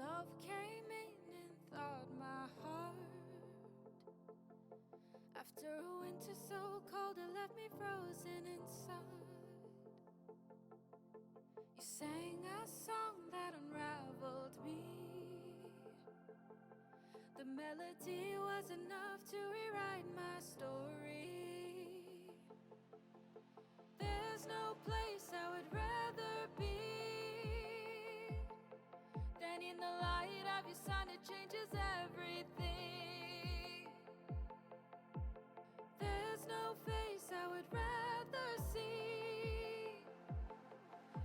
love came in and thawed my heart. After a winter so cold, it left me frozen inside. You sang a song that unraveled me. The melody was enough to rewrite my story. There's no place I would rather be than in the light of your sun. It changes everything. There's no face I would rather see.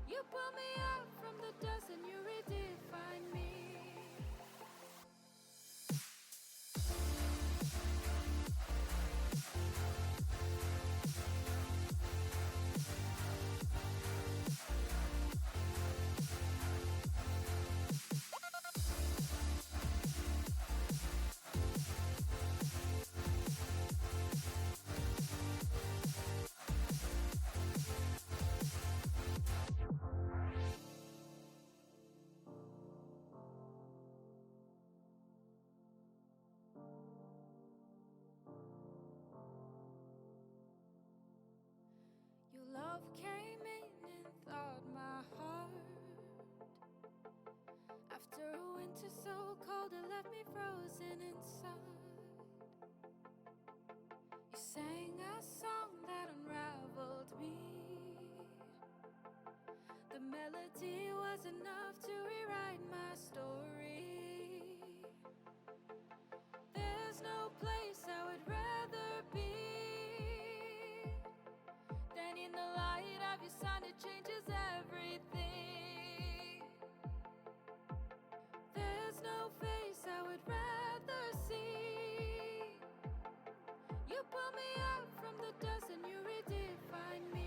You pull me out from the dust and you redefine me. Your love came in and thawed my heart. After a winter so cold, it left me frozen inside. You sang a song that unraveled me. The melody was enough to rewrite my story. There's no place I would rather be than in the light of your sun. It changes everything. There's no face I would rather see. You pull me out from the dust and you redefine me.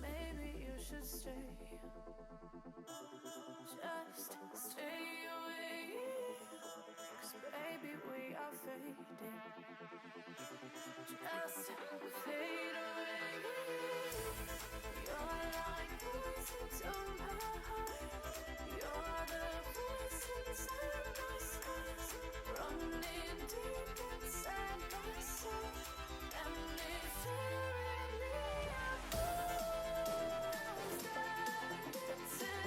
Maybe you should stay. Just stay away. 'Cause baby, we are fading. Just fade away. You're like poison to my heart. You're the voice inside my skies, running deep inside my soul. And it's tearing me apart. I'm starting to see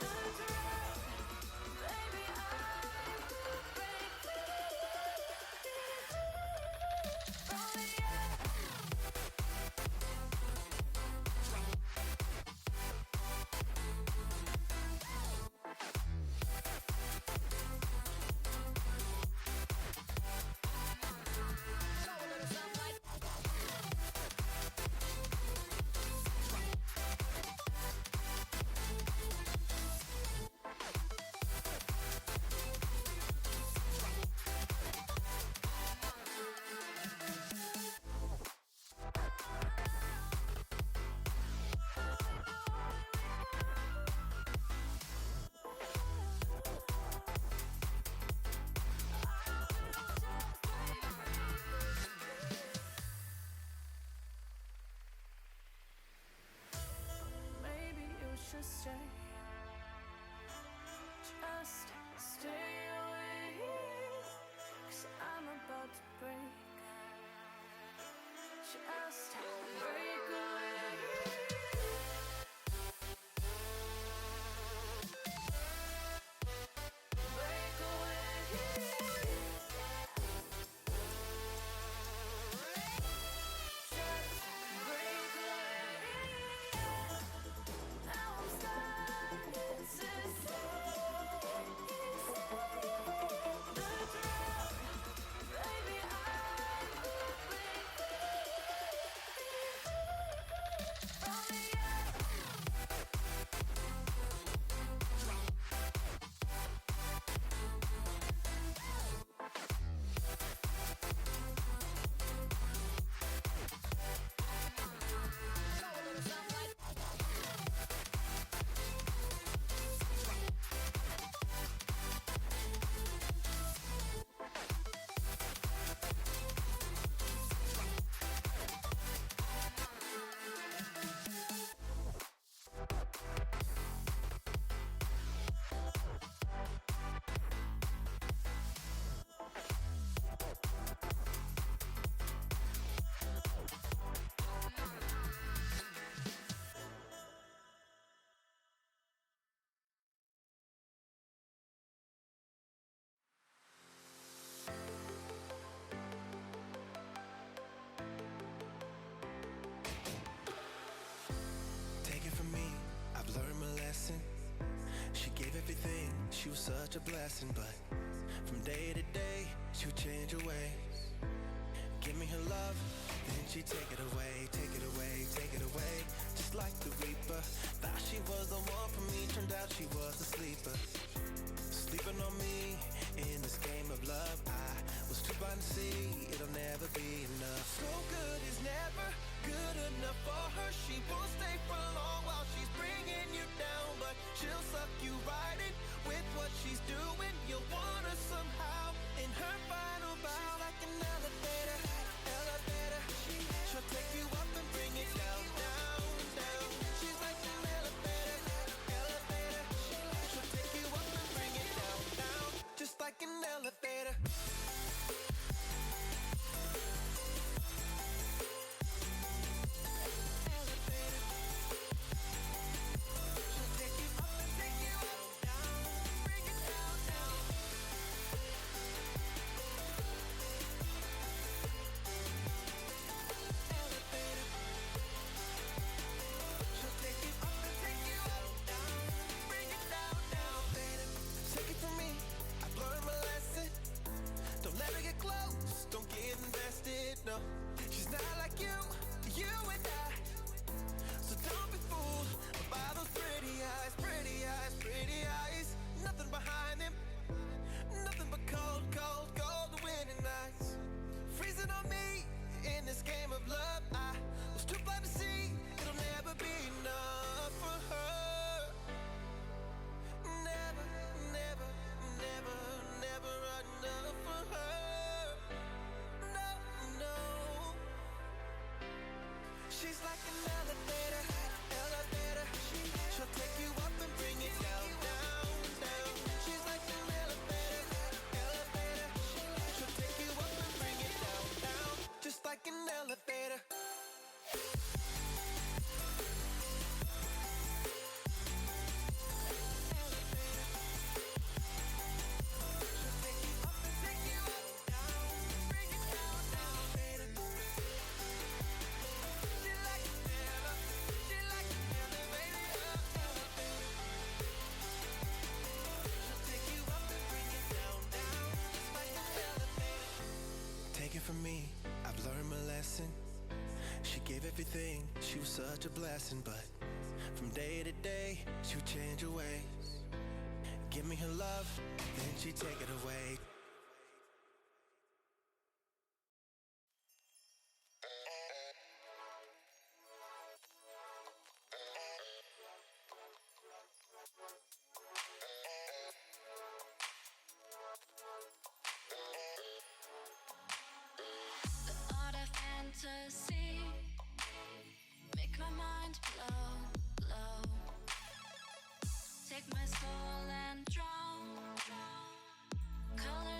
the truth. Baby, I could break free. Oh yeah. She was such a blessing, but from day to day, she would change her ways. Give me her love, then she'd take it away, take it away, take it away. Just like the reaper, thought she was the one for me, turned out she was a sleeper. Sleeping on me in this game of love, I was too blind to see it'll never be enough. So good is never good enough for her. She won't stay for long while she's bringing you down, but she'll suck you right in with what she's doing. You'll want her somehow in her final bow. She's like an elevator, elevator. She'll take you up and bring it down, down, down. She's like an elevator, elevator. She'll take you up and bring it down, down. Just like an elevator. No, she's not like you and I. So don't be fooled by those pretty eyes, pretty eyes, pretty eyes. Nothing behind them, nothing but cold, cold, cold winter nights. Freezing on me in this game of love. I was too blind to see it'll never be enough for her. Never, never, never, never enough for her. She's like an elevator, elevator. She'll take you up and bring it down, down, down. She's like an elevator, elevator. She'll take you up and bring it down, down. Just like an elevator. Take it from me, I've learned my lesson. She gave everything, she was such a blessing, but from day to day, she would change her ways. Give me her love, then she'd take it away. Fantasy, make my mind blow, blow. Take my soul and drown, color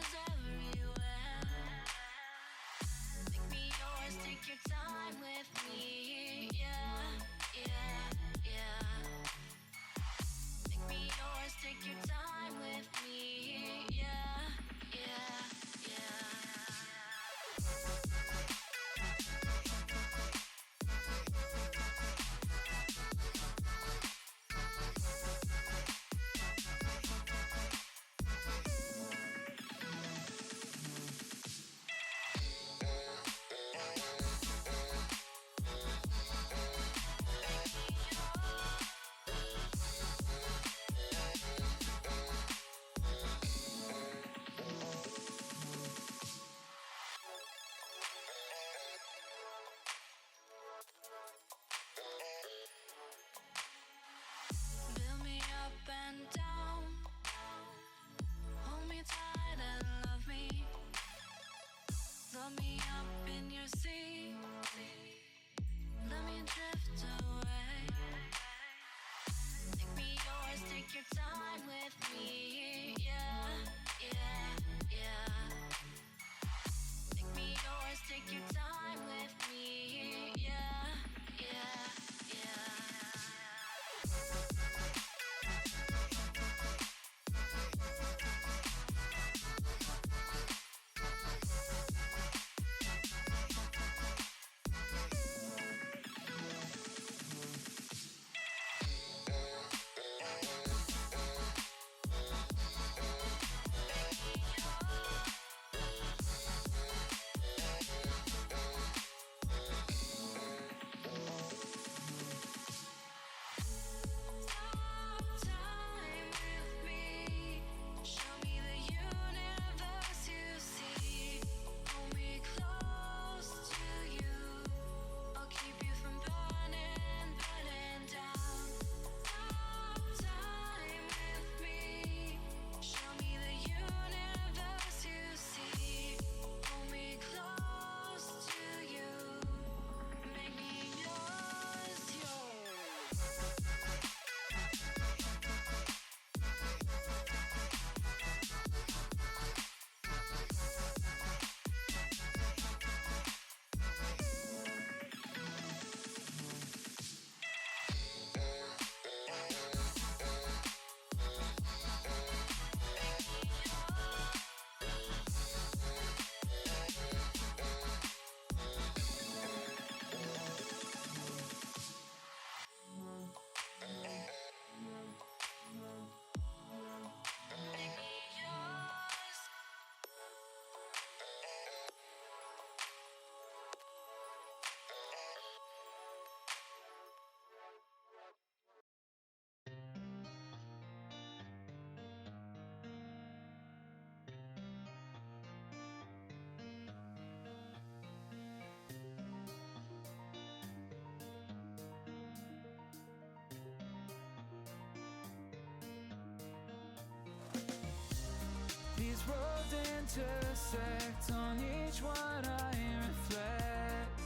worlds intersect, on each one I reflect.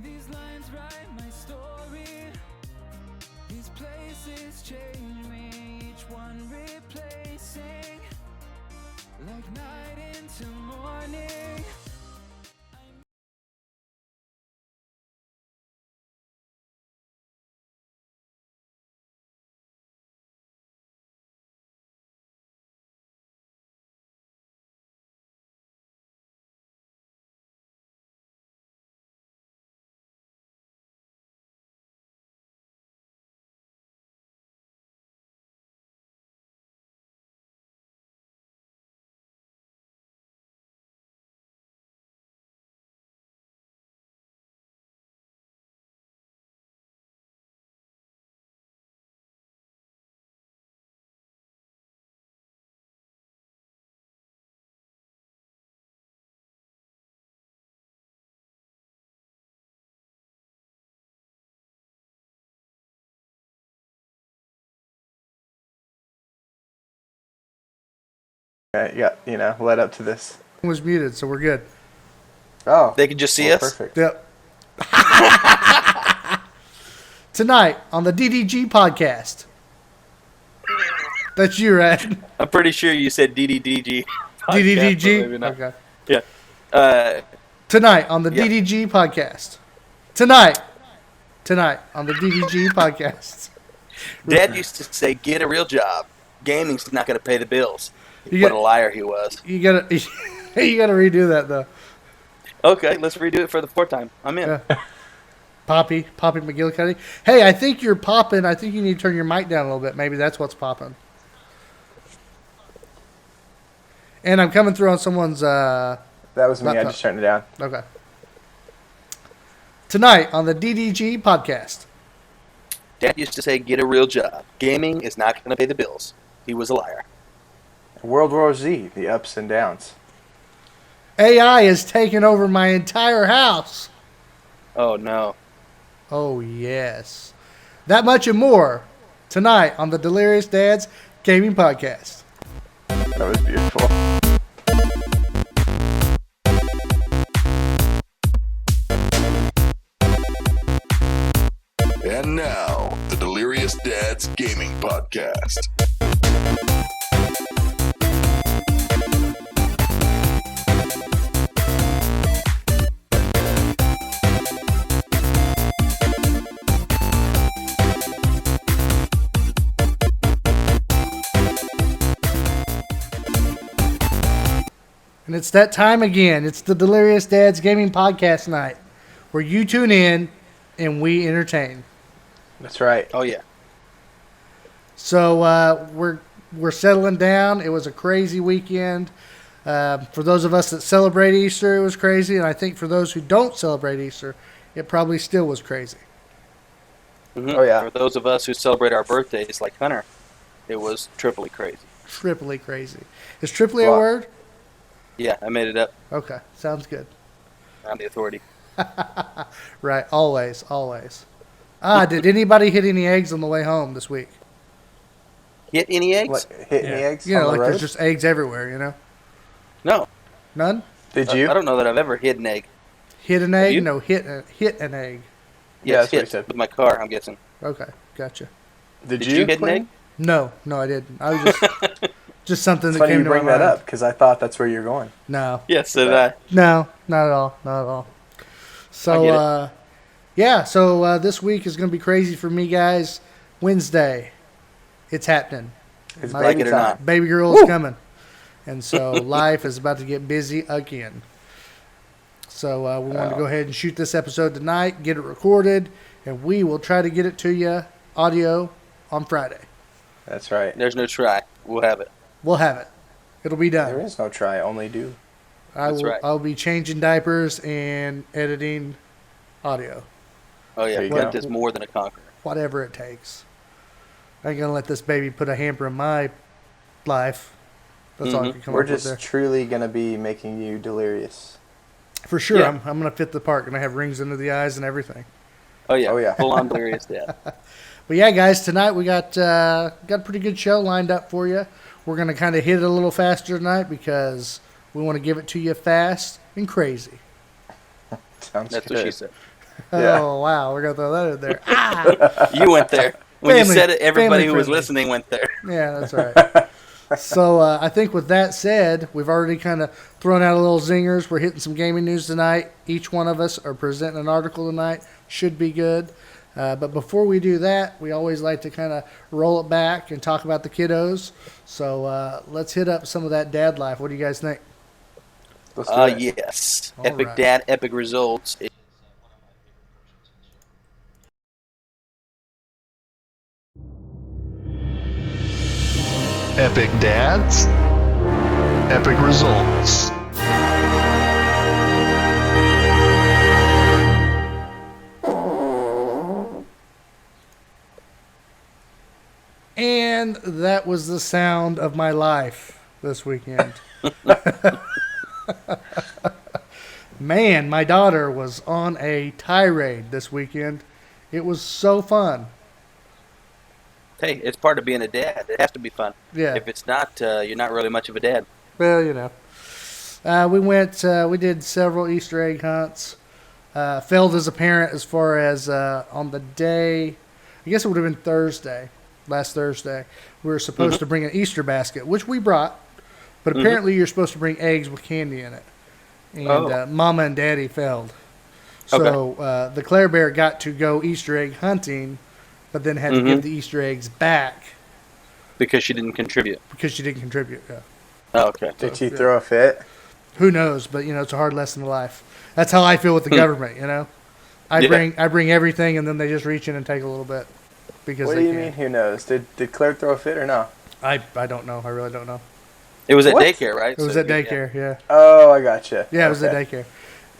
These lines write my story, these places change me, each one replacing, like night into morning. Yeah, led up to this. Was muted, so we're good. Oh, They can just see us? Perfect. Yep. Tonight on the DDG Podcast. That's you, right? I'm pretty sure you said DDG. DDG? Maybe not. Okay. Yeah. Tonight on the Yeah. DDG Podcast. Tonight on the DDG Podcast. Dad used to say, "Get a real job. Gaming's not going to pay the bills." You What got- a liar he was. You gotta redo that though. Okay, let's redo it for the fourth time. I'm in. Yeah. Poppy McGillicuddy. Hey, I think you're popping. I think you need to turn your mic down a little bit. Maybe that's what's popping. And I'm coming through on someone's. That was me. I Laptop. just turned it down. Okay. Tonight on the DDG Podcast. Dad used to say, "Get a real job. Gaming is not going to pay the bills." He was a liar. World War Z, the ups and downs. AI is taking over my entire house. Oh no. Oh, yes. That much and more tonight on the Delirious Dads Gaming Podcast. That was beautiful. And now, the Delirious Dads Gaming Podcast. And it's that time again. It's the Delirious Dads Gaming Podcast night where you tune in and we entertain. That's right. Oh yeah. So we're settling down. It was a crazy weekend. For those of us that celebrate Easter, it was crazy. And I think for those who don't celebrate Easter, it probably still was crazy. Mhm. Oh, yeah. For those of us who celebrate our birthdays, like Hunter, it was triply crazy. Triply crazy. Is triply a Wow. word? Yeah, I made it up. Okay, sounds good. I'm the authority. Right, always. Did anybody hit any eggs on the way home this week? Hit any eggs? What, hit any eggs You know, on like the road? there's just eggs everywhere, you know? No. None? Did you? I don't know that I've ever hit an egg. Hit an egg? you? No, hit an egg. Yeah, Yes, that's what he hit said. with my car, I'm guessing. Okay, gotcha. Did Did you hit an Quinn? egg? No, I didn't. I was just something It's that funny came you to bring my that mind. up because I thought that's where you're going. No, Yes, so did I. no, not at all. So, I get it. yeah, so this week is going to be crazy for me, guys. Wednesday, it's happening. It's My Like baby it or time. not. baby girl is coming. And so life is about to get busy again. So we wanted to go ahead and shoot this episode tonight, get it recorded, and we will try to get it to you audio on Friday. That's right. There's no try. We'll have it. We'll have it. It'll be done. There is no try, only do. That's right. I'll be changing diapers and editing audio, Oh yeah, There you Brent go. is more than a conqueror. whatever it takes. I ain't gonna let this baby put a hamper in my life. That's all I can come We're up with just there. truly going to be making you delirious. For sure, Yeah. I'm gonna fit the part. Gonna have rings under the eyes and everything. Oh yeah. Oh, yeah. Full on Delirious Dad. But yeah, guys, tonight we got a pretty good show lined up for you. We're going to kind of hit it a little faster tonight because we want to give it to you fast and crazy. Sounds That's good. what she said. Yeah. Oh, wow. We're going to throw that in there. Ah! You went there. When you Family- said it, everybody who was family-friendly. listening went there. Yeah, that's right. So I think with that said, we've already kind of thrown out a little zingers. We're hitting some gaming news tonight. Each one of us are presenting an article tonight. Should be good. But before we do that, we always like to kind of roll it back and talk about the kiddos. So let's hit up some of that dad life. What do you guys think? Let's do it. Yes. All Epic right. Dad, epic results. Epic dads, epic results. And that was the sound of my life this weekend. Man, my daughter was on a tirade this weekend. It was so fun. Hey, it's part of being a dad. It has to be fun. Yeah. If it's not, you're not really much of a dad. Well, you know. We did several Easter egg hunts. Failed as a parent as far as on the day, I guess it would have been last Thursday. We were supposed to bring an Easter basket, which we brought, but apparently you're supposed to bring eggs with candy in it. And Mama and Daddy failed. So the Claire Bear got to go Easter egg hunting, but then had to give the Easter eggs back Because she didn't contribute. because she didn't contribute. Yeah. Oh, okay. Did she throw a fit? Who knows? But it's a hard lesson in life. That's how I feel with the government. I bring everything, and then they just reach in and take a little bit because What they do you can. mean, who knows? Did Claire throw a fit or no? I don't know. I really don't know. It was at What? daycare, right? It was So, at daycare. Yeah. Oh, I gotcha. Yeah, it was at Okay.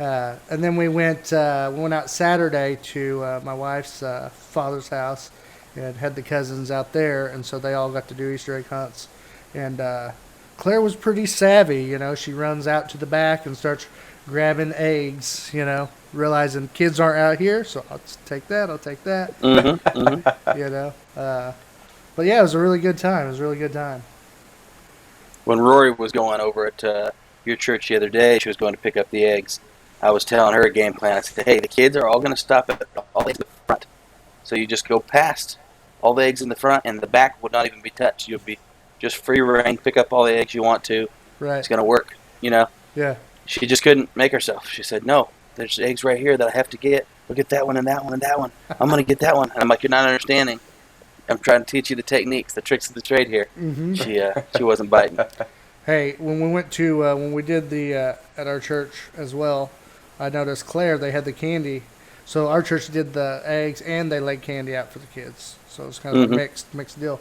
daycare. And then we went out Saturday to my wife's father's house and had the cousins out there, and so they all got to do Easter egg hunts. And Claire was pretty savvy, She runs out to the back and starts grabbing eggs, realizing kids aren't out here, so I'll just take that. I'll take that. But yeah, it was a really good time. When Rory was going over at your church the other day, she was going to pick up the eggs. I was telling her a game plan. I said, hey, the kids are all going to stop at all the eggs in the front. So you just go past all the eggs in the front, and the back would not even be touched. You'll be just free reign, pick up all the eggs you want to. Right. It's going to work, Yeah. She just couldn't make herself. She said, no, there's eggs right here that I have to get. We'll get that one and that one and that one. I'm going to get that one. And I'm like, you're not understanding. I'm trying to teach you the techniques, the tricks of the trade here. Mm-hmm. She wasn't biting. Hey, when we went to when we did the at our church as well, I noticed Claire, they had the candy. So our church did the eggs and they laid candy out for the kids. So it was kind of a mixed deal.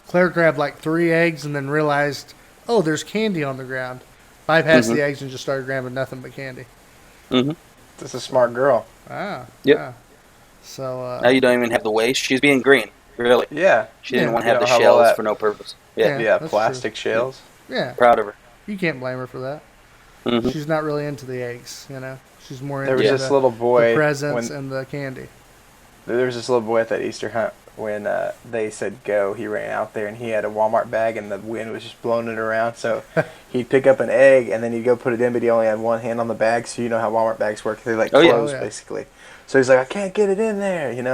Claire grabbed like 3 eggs and then realized, oh, there's candy on the ground. Bypassed the eggs and just started grabbing nothing but candy. That's a smart girl. Ah. Yep. Yeah. So Now you don't even have the waste. She's being green, really. Yeah. She didn't Yeah. want to have You the don't have all shells that. for no purpose. Yeah. Yeah, that's plastic shells. yeah, Proud of her. you can't blame her for that. Mhm. She's not really into the eggs, She's more There into was this little the boy. presents when and the candy. there was this little boy at that Easter hunt when they said go. He ran out there and he had a Walmart bag and the wind was just blowing it around. So he'd pick up an egg and then he'd go put it in, but he only had one hand on the bag. So you know how Walmart bags work. They're like Oh, yeah. closed Oh, yeah. basically. So he's like, I can't get it in there, And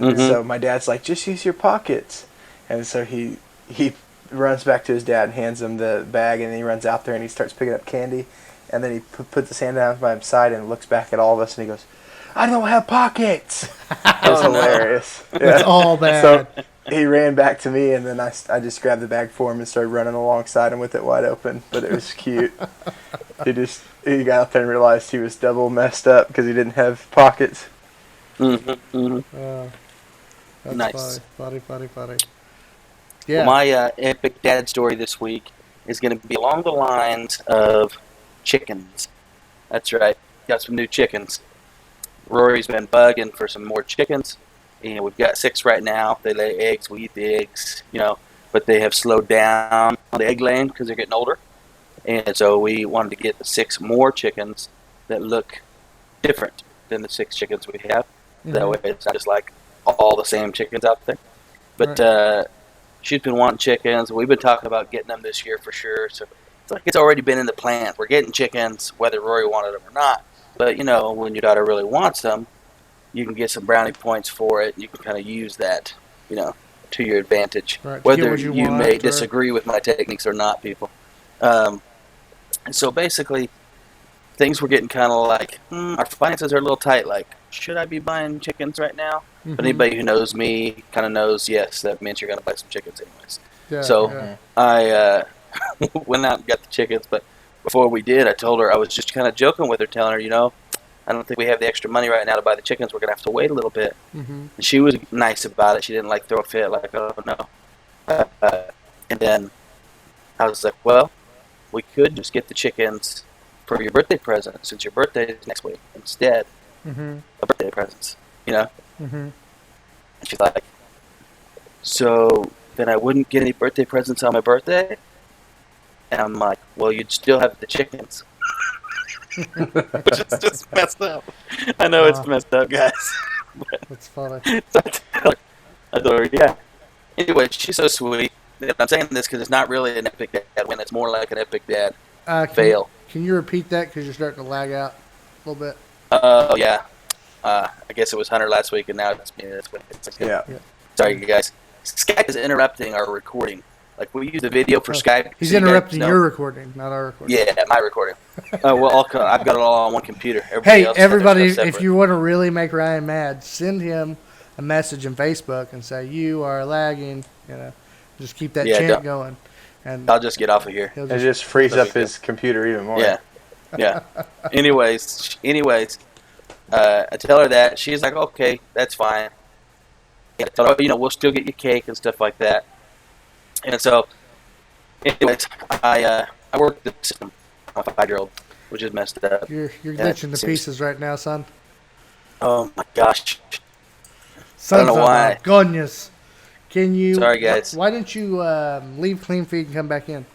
then so my dad's like, just use your pockets. And so he runs back to his dad and hands him the bag, and then he runs out there and he starts picking up candy. And then he puts his hand down by his side and looks back at all of us and he goes, I don't have pockets. It was hilarious. It's all bad. So he ran back to me, and then I just grabbed the bag for him and started running alongside him with it wide open. But it was cute. He got out there and realized he was double messed up because he didn't have pockets. That's Nice. funny. Well, Yeah. my epic dad story this week is going to be along the lines of chickens. That's right. Got some new chickens. Rory's been bugging for some more chickens. We've got 6 right now. They lay eggs. We eat the eggs, but they have slowed down on the egg laying because they're getting older. And so we wanted to get 6 more chickens that look different than the 6 chickens we have. That way it's not just like all the same chickens out there. But she's been wanting chickens. We've been talking about getting them this year for sure. So it's like it's already been in the plan. We're getting chickens, whether Rory wanted them or not. But, you know, when your daughter really wants them, you can get some brownie points for it. You can kind of use that, you know, to your advantage. Right, whether you may disagree with my techniques or not, people. And so basically, things were getting kind of like, our finances are a little tight. Like, should I be buying chickens right now? Mm-hmm. But anybody who knows me kind of knows, yes, that means you're going to buy some chickens anyways. Yeah, so yeah. I went out and got the chickens. But before we did, I told her, I was just kind of joking with her, telling her, you know, I don't think we have the extra money right now to buy the chickens. We're going to have to wait a little bit. Mm-hmm. And she was nice about it. She didn't, like, throw a fit, like, oh, no. And then I was like, well, we could just get the chickens for your birthday present, since your birthday is next week, instead of birthday presents, you know? Mm-hmm. And she's like, so then I wouldn't get any birthday presents on my birthday? And I'm like, well, you'd still have the chickens. Which is just messed up. I know it's messed up, guys. That's funny. So I told her, yeah. Anyway, she's so sweet. And I'm saying this because it's not really an epic dad win. It's more like an epic dad fail. Can you repeat that? Because you're starting to lag out a little bit. Oh, yeah. I guess it was Hunter last week, and now it's me this week. Yeah. Sorry, you guys. Skype is interrupting our recording. Like, we use the video for Skype. He's so interrupting your recording, not our recording. Yeah, my recording. Well, I've got it all on one computer. Hey, everybody, if you want to really make Ryan mad, send him a message on Facebook and say, you are lagging. You know, just keep that chant going. And I'll just get off of here. It just frees up his computer even more. Yeah. Anyways, I tell her that. She's like, okay, that's fine. I tell her, you know, we'll still get you cake and stuff like that. And so, anyways, I worked the system on a 5-year-old, which is messed up. You're glitching to pieces right now, son. Oh my gosh. Sons I don't know why. Goodness. Can you? Sorry, guys. Why didn't you leave Clean Feed and come back in?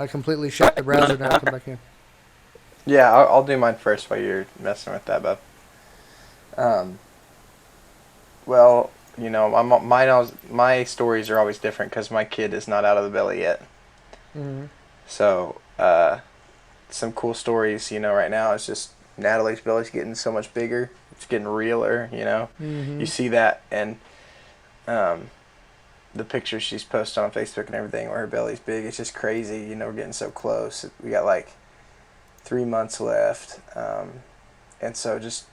I completely shut the browser down and come back in. Yeah, I'll do mine first while you're messing with that, bub. Well, you know, my stories are always different because my kid is not out of the belly yet. Mm-hmm. So, some cool stories, you know, right now is just Natalie's belly's getting so much bigger. It's getting realer, you know. Mm-hmm. You see that, and the pictures she's posted on Facebook and everything where her belly's big, it's just crazy. You know, we're getting so close. We got like 3 months left, and so just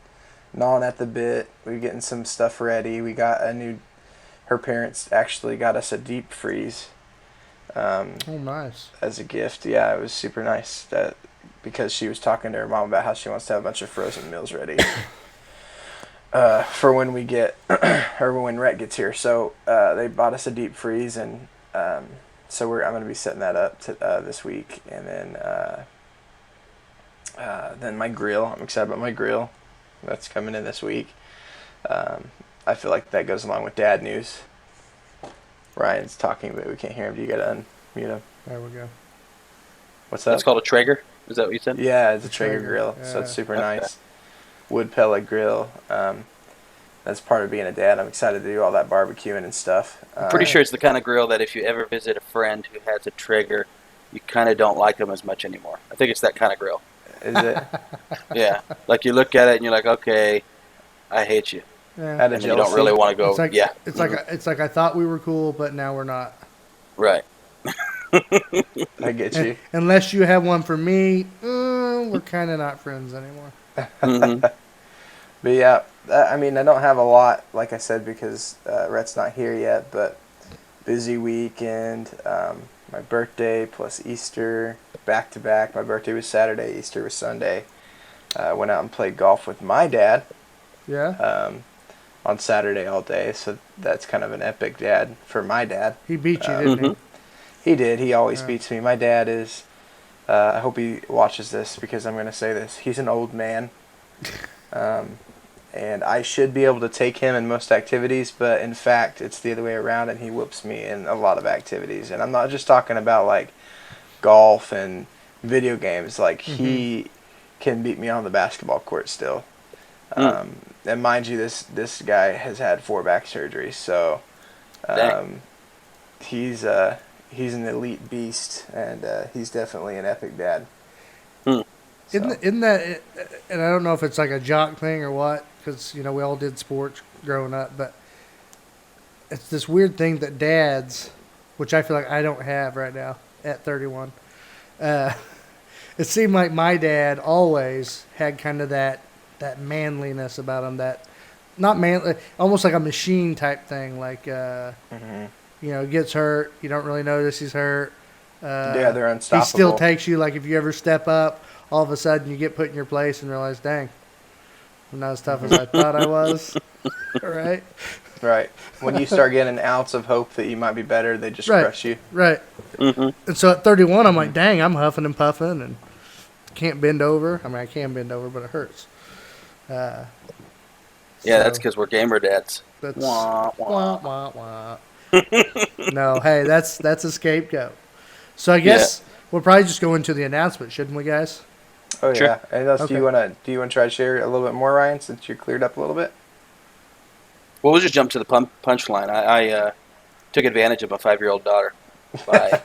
gnawing at the bit. We're getting some stuff ready. We got her parents actually got us a deep freeze. Oh, nice. As a gift. Yeah, it was super nice because she was talking to her mom about how she wants to have a bunch of frozen meals ready for when we get, or when Rhett gets here. So they bought us a deep freeze, and so I'm going to be setting that up this week. And then my grill. I'm excited about my grill. That's coming in this week. I feel like that goes along with dad news. Ryan's talking, but we can't hear him. Do you got to unmute him? There we go. What's that? It's called a Traeger. Is that what you said? Yeah, it's a Traeger grill, so it's super nice. Wood pellet grill. That's part of being a dad. I'm excited to do all that barbecuing and stuff. I'm pretty sure it's the kind of grill that if you ever visit a friend who has a Traeger, you kind of don't like them as much anymore. I think it's that kind of grill. Is it? Yeah. Like you look at it and you're like, okay, I hate you. Yeah. And you don't really want to go. It's like, yeah. It's like I thought we were cool, but now we're not. Right. I get you. Unless you have one for me, we're kind of not friends anymore. Mm-hmm. But yeah, I mean, I don't have a lot, like I said, because Rhett's not here yet, but busy weekend, my birthday plus Easter, back to back. My birthday was Saturday, Easter was Sunday. Went out and played golf with my dad. Yeah. On Saturday all day, so that's kind of an epic dad for my dad. He beat you, didn't he? He did. He always beats me. My dad is, I hope he watches this because I'm going to say this. He's an old man. And I should be able to take him in most activities, but in fact, it's the other way around, and he whoops me in a lot of activities. And I'm not just talking about, like, golf and video games. Like, he can beat me on the basketball court still. And mind you, this guy has had 4 back surgeries, so he's an elite beast, and he's definitely an epic dad. So. Isn't that, and I don't know if it's like a jock thing or what, because, we all did sports growing up, but it's this weird thing that dads, which I feel like I don't have right now at 31, it seemed like my dad always had kind of that manliness about him, that, not manly, almost like a machine type thing, like, gets hurt, you don't really notice he's hurt. They're unstoppable. He still takes you, like if you ever step up, all of a sudden you get put in your place and realize, dang, I'm not as tough as I thought I was. Right? Right. When you start getting an ounce of hope that you might be better, they just crush you. Right. And so at 31, I'm like, dang, I'm huffing and puffing and can't bend over. I mean, I can bend over, but it hurts. That's because we're gamer dads. That's, wah, wah. Wah, wah, wah. No, hey, that's a scapegoat. So I guess we'll probably just go into the announcement, shouldn't we, guys? Oh Sure. yeah. And else, Okay. do you want to try to share a little bit more, Ryan, since you're cleared up a little bit? Well, we'll just jump to the punchline. I took advantage of my 5-year-old daughter by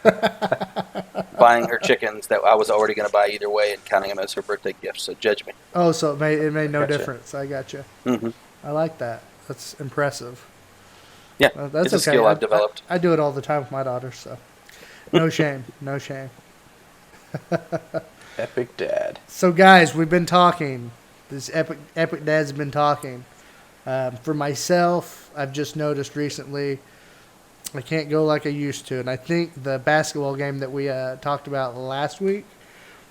buying her chickens that I was already going to buy either way and counting them as her birthday gift. So judge me. Oh, so it made no Gotcha. difference. I got you. Mm-hmm. I like that. That's impressive. Yeah, That's it's a okay. skill I've developed. I do it all the time with my daughter, so no shame, no shame. Epic dad. So, guys, we've been talking. This epic dad's been talking. For myself, I've just noticed recently I can't go like I used to, and I think the basketball game that we talked about last week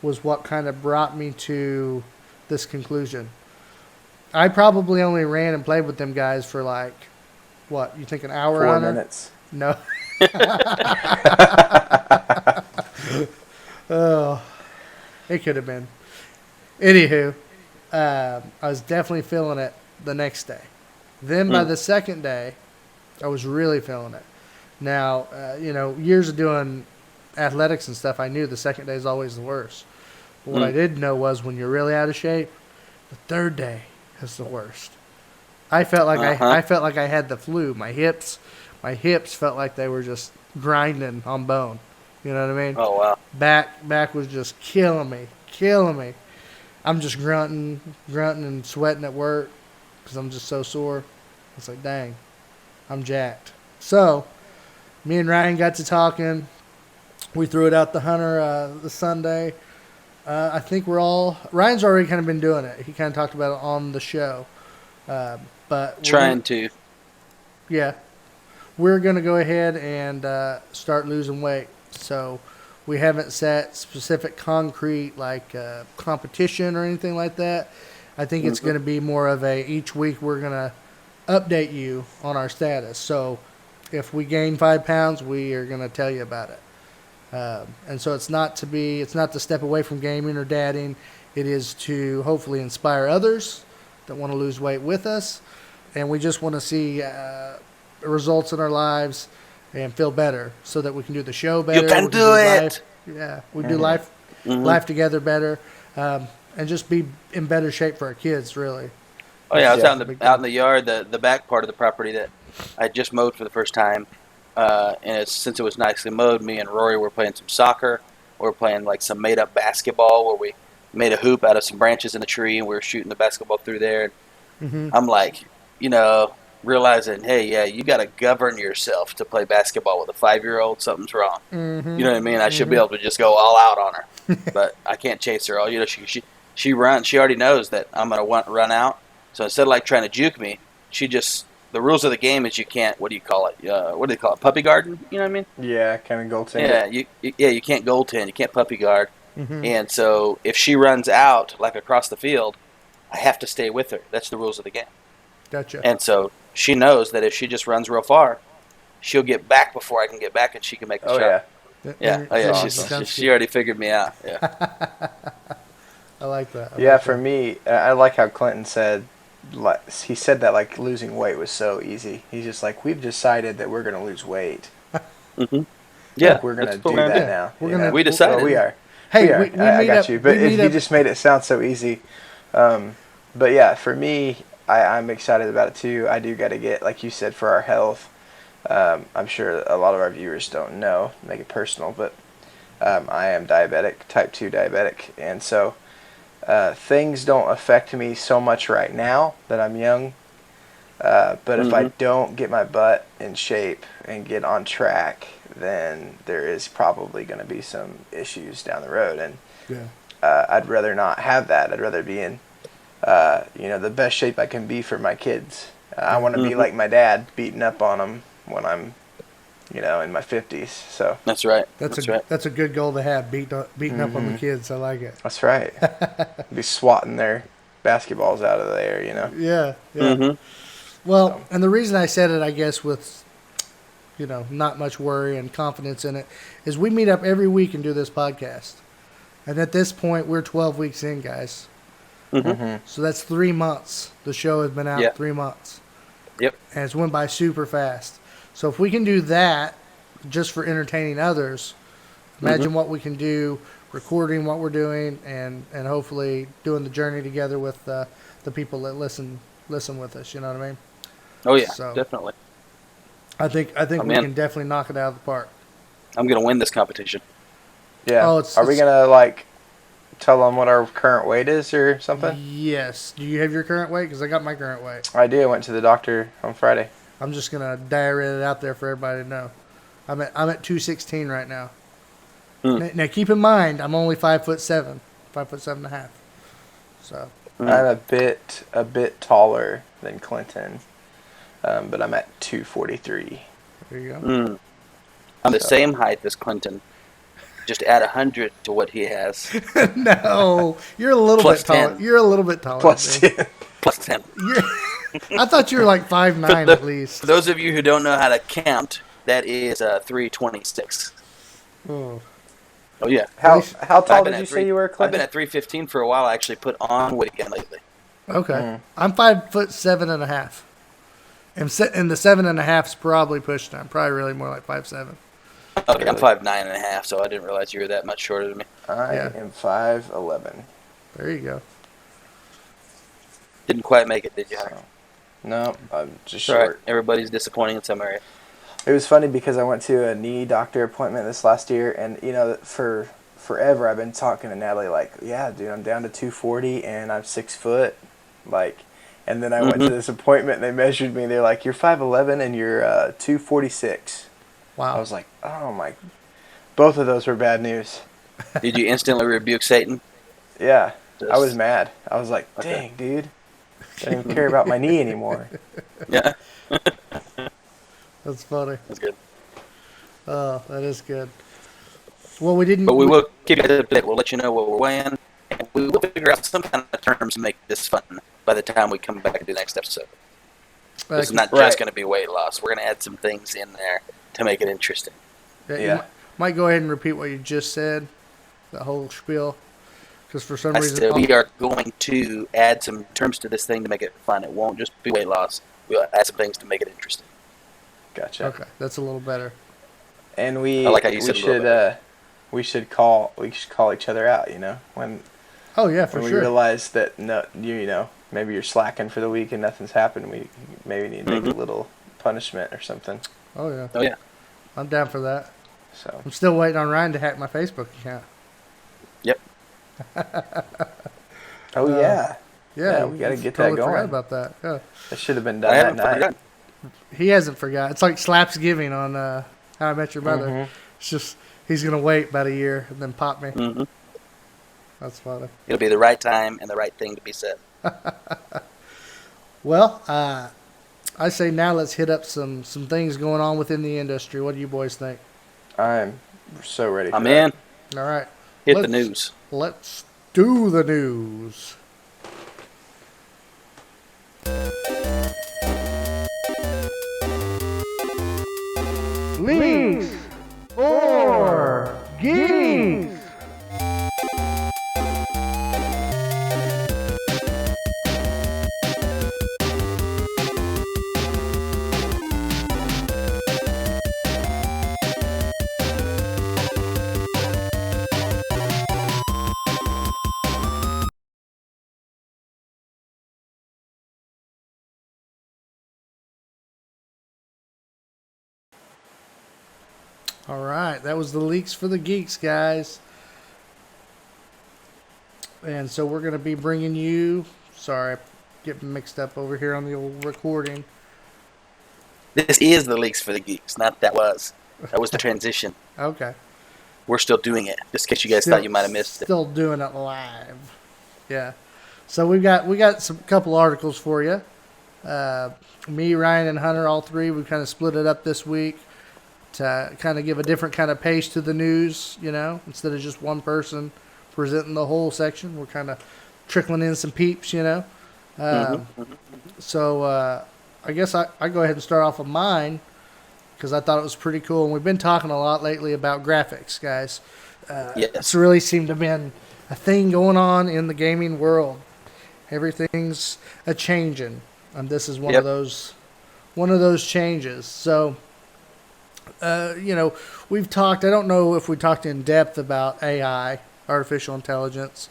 was what kind of brought me to this conclusion. I probably only ran and played with them guys for like, what, you think an hour? 4 Hunter? minutes. No. Oh, it could have been. Anywho, I was definitely feeling it the next day. Then by the second day, I was really feeling it. Now, years of doing athletics and stuff, I knew the second day is always the worst. But what I didn't know was when you're really out of shape, the third day is the worst. I felt like I felt like I had the flu. My hips felt like they were just grinding on bone. You know what I mean? Oh, wow. Back was just killing me. I'm just grunting and sweating at work because I'm just so sore. It's like, dang, I'm jacked. So, me and Ryan got to talking. We threw it out the Hunter the Sunday. I think Ryan's already kind of been doing it. He kind of talked about it on the show. But Trying to. Yeah. We're going to go ahead and start losing weight. So we haven't set specific concrete like competition or anything like that. I think it's going to be more of each week we're going to update you on our status. So if we gain 5 pounds, we are going to tell you about it. And so it's not to step away from gaming or dadding. It is to hopefully inspire others that want to lose weight with us. And we just want to see results in our lives and feel better so that we can do the show better. You can do it. We do life together better, and just be in better shape for our kids, really. Oh, yeah, I was Yeah, out in the yard, the back part of the property that I just mowed for the first time. And since it was nicely mowed, me and Rory were playing some soccer. We were playing like some made-up basketball where we made a hoop out of some branches in a tree, and we were shooting the basketball through there. I'm like, realizing, hey, yeah, you got to govern yourself to play basketball with a 5-year-old. Something's wrong. You know what I mean? I should be able to just go all out on her, but I can't chase her. She runs. She already knows that I'm going to run out. So instead of like trying to juke me, the rules of the game is you can't. What do you call it? What do they call it? Puppy guarding? You know what I mean? Yeah, kind of goaltend. Yeah, you can't goaltend. You can't puppy guard. And so if she runs out like across the field, I have to stay with her. That's the rules of the game. Gotcha. And so she knows that if she just runs real far, she'll get back before I can get back, and she can make a shot. Yeah. Oh, yeah. Awesome. She already figured me out. Yeah. I like that. For me, I like how Clinton said, he said that like losing weight was so easy. He's just like, we've decided that we're going to lose weight. Yeah. Like, we're going to do that now. We decided. Well, we are. Hey, I got you. But he just made it sound so easy. But yeah, for me, I'm excited about it too. I do got to get, like you said, for our health. I'm sure a lot of our viewers don't know, make it personal, but I am diabetic, type 2 diabetic. And so things don't affect me so much right now that I'm young. But if I don't get my butt in shape and get on track, then there is probably going to be some issues down the road. And I'd rather not have that. I'd rather be in, the best shape I can be for my kids. I want to be like my dad, beating up on them when I'm, in my 50s. So that's right. That's a good goal to have. Beating up on the kids. I like it. That's right. Be swatting their basketballs out of the air. Yeah. Well, and the reason I said it, I guess, with not much worry and confidence in it, is we meet up every week and do this podcast, and at this point we're 12 weeks in, guys. So that's 3 months. The show has been out 3 months. Yep. And it's went by super fast. So if we can do that just for entertaining others, imagine what we can do recording what we're doing and hopefully doing the journey together with the people that listen with us. You know what I mean? Oh yeah, So, definitely. I think we can definitely knock it out of the park. I'm gonna win this competition. Yeah. Are we gonna tell them what our current weight is or something? Yes. Do you have your current weight? Because I got my current weight. I do. I went to the doctor on Friday. I'm just gonna diarrhea it out there for everybody to know. I'm at 216 right now. Now keep in mind, I'm only 5'7", 5'7.5". So I'm a bit taller than Clinton, but I'm at 243. There you go. I'm the same height as Clinton. Just add 100 to what he has. No, you're a little bit taller. 10. You're a little bit taller. Plus 10. I thought you were like 5'9" at least. For those of you who don't know how to count, that is 326. Oh yeah. How tall did you say you were, Clinton? I've been at 315 for a while. I actually put on weight again lately. Okay. I'm 5'7.5". And the 7.5's probably pushed. I'm probably really more like 5'7". Okay, I'm 5'9.5", so I didn't realize you were that much shorter than me. I am 5'11". There you go. Didn't quite make it, did you? No, I'm just All right. short. Everybody's disappointing in some area. It was funny because I went to a knee doctor appointment this last year, and for forever I've been talking to Natalie yeah, dude, I'm down to 240 and I'm 6 foot, and then I went to this appointment and they measured me. They're like, you're 5'11" and you're 246. Wow. I was like, oh my, both of those were bad news. Did you instantly rebuke Satan? Yeah, I was mad. I was like, dang, dude, I don't even care about my knee anymore. Yeah. That's funny. That's good. Oh, that is good. Well, we didn't. But we will keep it up to date. We'll let you know what we're weighing, and we will figure out some kind of terms to make this fun by the time we come back to the next episode. This is not just going to be weight loss. We're going to add some things in there to make it interesting. Yeah. You might go ahead and repeat what you just said, the whole spiel, because for some reason we are going to add some terms to this thing to make it fun. It won't just be weight loss. We'll add some things to make it interesting. Gotcha. Okay, that's a little better. And I like how you said we should call each other out, when for we sure. realize that maybe you're slacking for the week and nothing's happened. We maybe need to make a little punishment or something. Oh yeah. Oh yeah. I'm down for that. So I'm still waiting on Ryan to hack my Facebook account. Yep. Oh yeah. Yeah, we got to get totally that going. Forgot about that. Yeah. That should have been done that night. Forgotten. He hasn't forgot. It's like Slapsgiving on How I Met Your Mother. It's just he's gonna wait about a year and then pop me. That's funny. It'll be the right time and the right thing to be said. Well, I say now let's hit up some things going on within the industry. What do you boys think? I'm so ready. I'm in. All right. Hit the news. Let's do the news. Leagues or geeks? All right, that was the leaks for the geeks, guys. And so we're going to be bringing you. Sorry, getting mixed up over here on the old recording. This is the leaks for the geeks, not that was. That was the transition. Okay. We're still doing it, just in case you guys thought you might have missed it. Still doing it live. Yeah. So we got some couple articles for you. Me, Ryan, and Hunter, all three, we kind of split it up this week to kind of give a different kind of pace to the news, instead of just one person presenting the whole section. We're kind of trickling in some peeps, So I guess I go ahead and start off with mine because I thought it was pretty cool. And we've been talking a lot lately about graphics, guys. Yes. It's really seemed to have been a thing going on in the gaming world. Everything's a-changing, and this is one of those changes. So, we've talked. I don't know if we talked in depth about AI, artificial intelligence.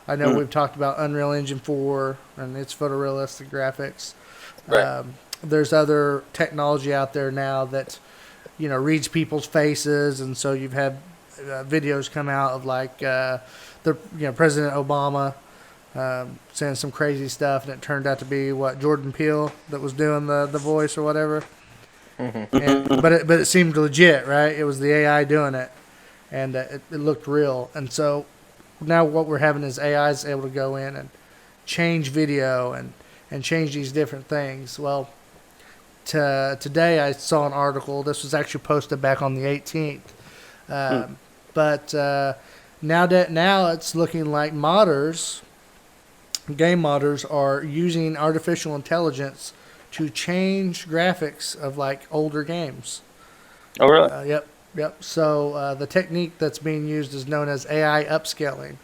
I know we've talked about Unreal Engine 4 and its photorealistic graphics. Right. There's other technology out there now that, reads people's faces, and so you've had videos come out of like President Obama saying some crazy stuff, and it turned out to be Jordan Peele that was doing the voice or whatever. Mm-hmm. But it seemed legit, right? It was the AI doing it, and it looked real. And so now what we're having is AI is able to go in and change video and change these different things. Well, today I saw an article. This was actually posted back on the 18th. But now it's looking like game modders are using artificial intelligence to change graphics of like older games. Oh, really? Yep. So the technique that's being used is known as AI upscaling.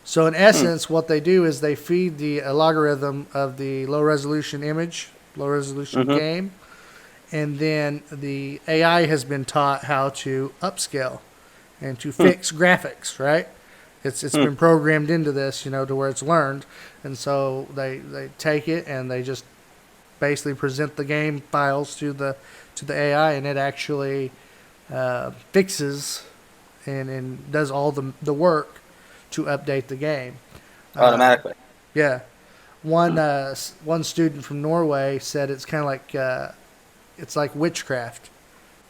So in essence, what they do is they feed the logarithm of the low resolution game, and then the AI has been taught how to upscale and to fix graphics, right? It's been programmed into this, to where it's learned. And so they take it and they just basically present the game files to the AI, and it actually fixes and does all the work to update the game automatically. Yeah. One student from Norway said it's kind of like it's like witchcraft.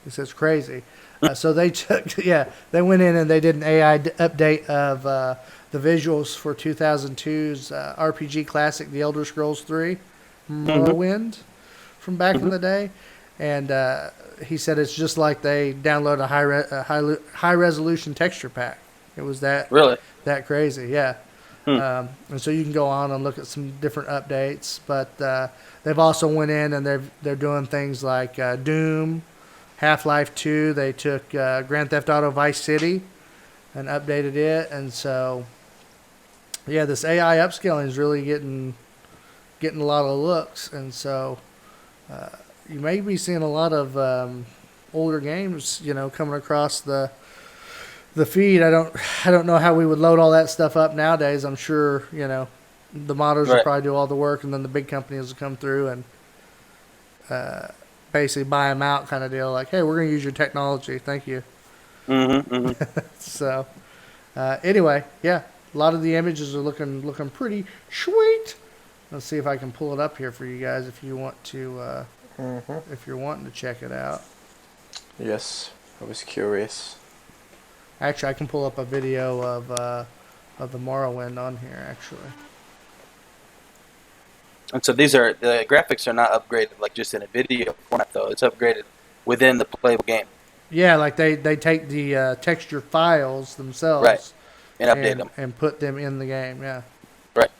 He says it's crazy. So they they went in and they did an AI update of the visuals for 2002's RPG classic, The Elder Scrolls 3, Morrowind, from back in the day, and he said it's just like they downloaded a high resolution texture pack. It was that crazy, yeah. And so you can go on and look at some different updates, but they've also went in and they're doing things like Doom, Half-Life 2. They took Grand Theft Auto Vice City and updated it, and so this AI upscaling is really getting a lot of looks, and so you may be seeing a lot of older games, coming across the feed. I don't know how we would load all that stuff up nowadays. I'm sure the modders will probably do all the work, and then the big companies will come through and basically buy them out, kind of deal. Like, hey, we're going to use your technology. Thank you. So anyway, a lot of the images are looking pretty sweet. Let's see if I can pull it up here for you guys if you want to if you're wanting to check it out. Yes, I was curious. Actually, I can pull up a video of the Morrowind on here, actually. And so the graphics are not upgraded like just in a video format, though. It's upgraded within the playable game. Yeah, like they take the texture files themselves, right, and update them and put them in the game. Yeah, right.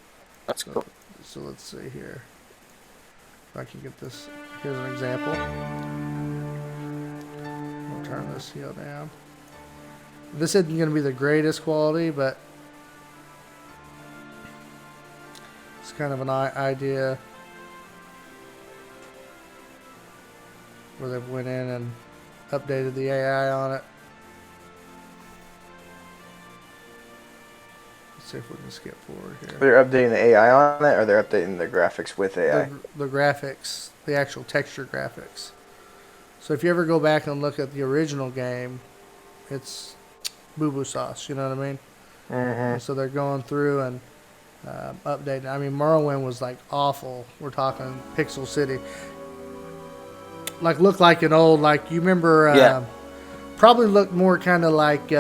That's cool. So let's see here. If I can get this. Here's an example. I'll turn this heel down. This isn't going to be the greatest quality, but it's kind of an idea where they've went in and updated the AI on it. Let's see if we can skip forward here. They're updating the AI on it, or they're updating the graphics with AI? The graphics, the actual texture graphics. So if you ever go back and look at the original game, it's boo-boo sauce. You know what I mean? Mm-hmm. So they're going through and updating. I mean, Morrowind was like awful. We're talking Pixel City. Like looked like an old, like you remember. Yeah. Probably looked more kind of like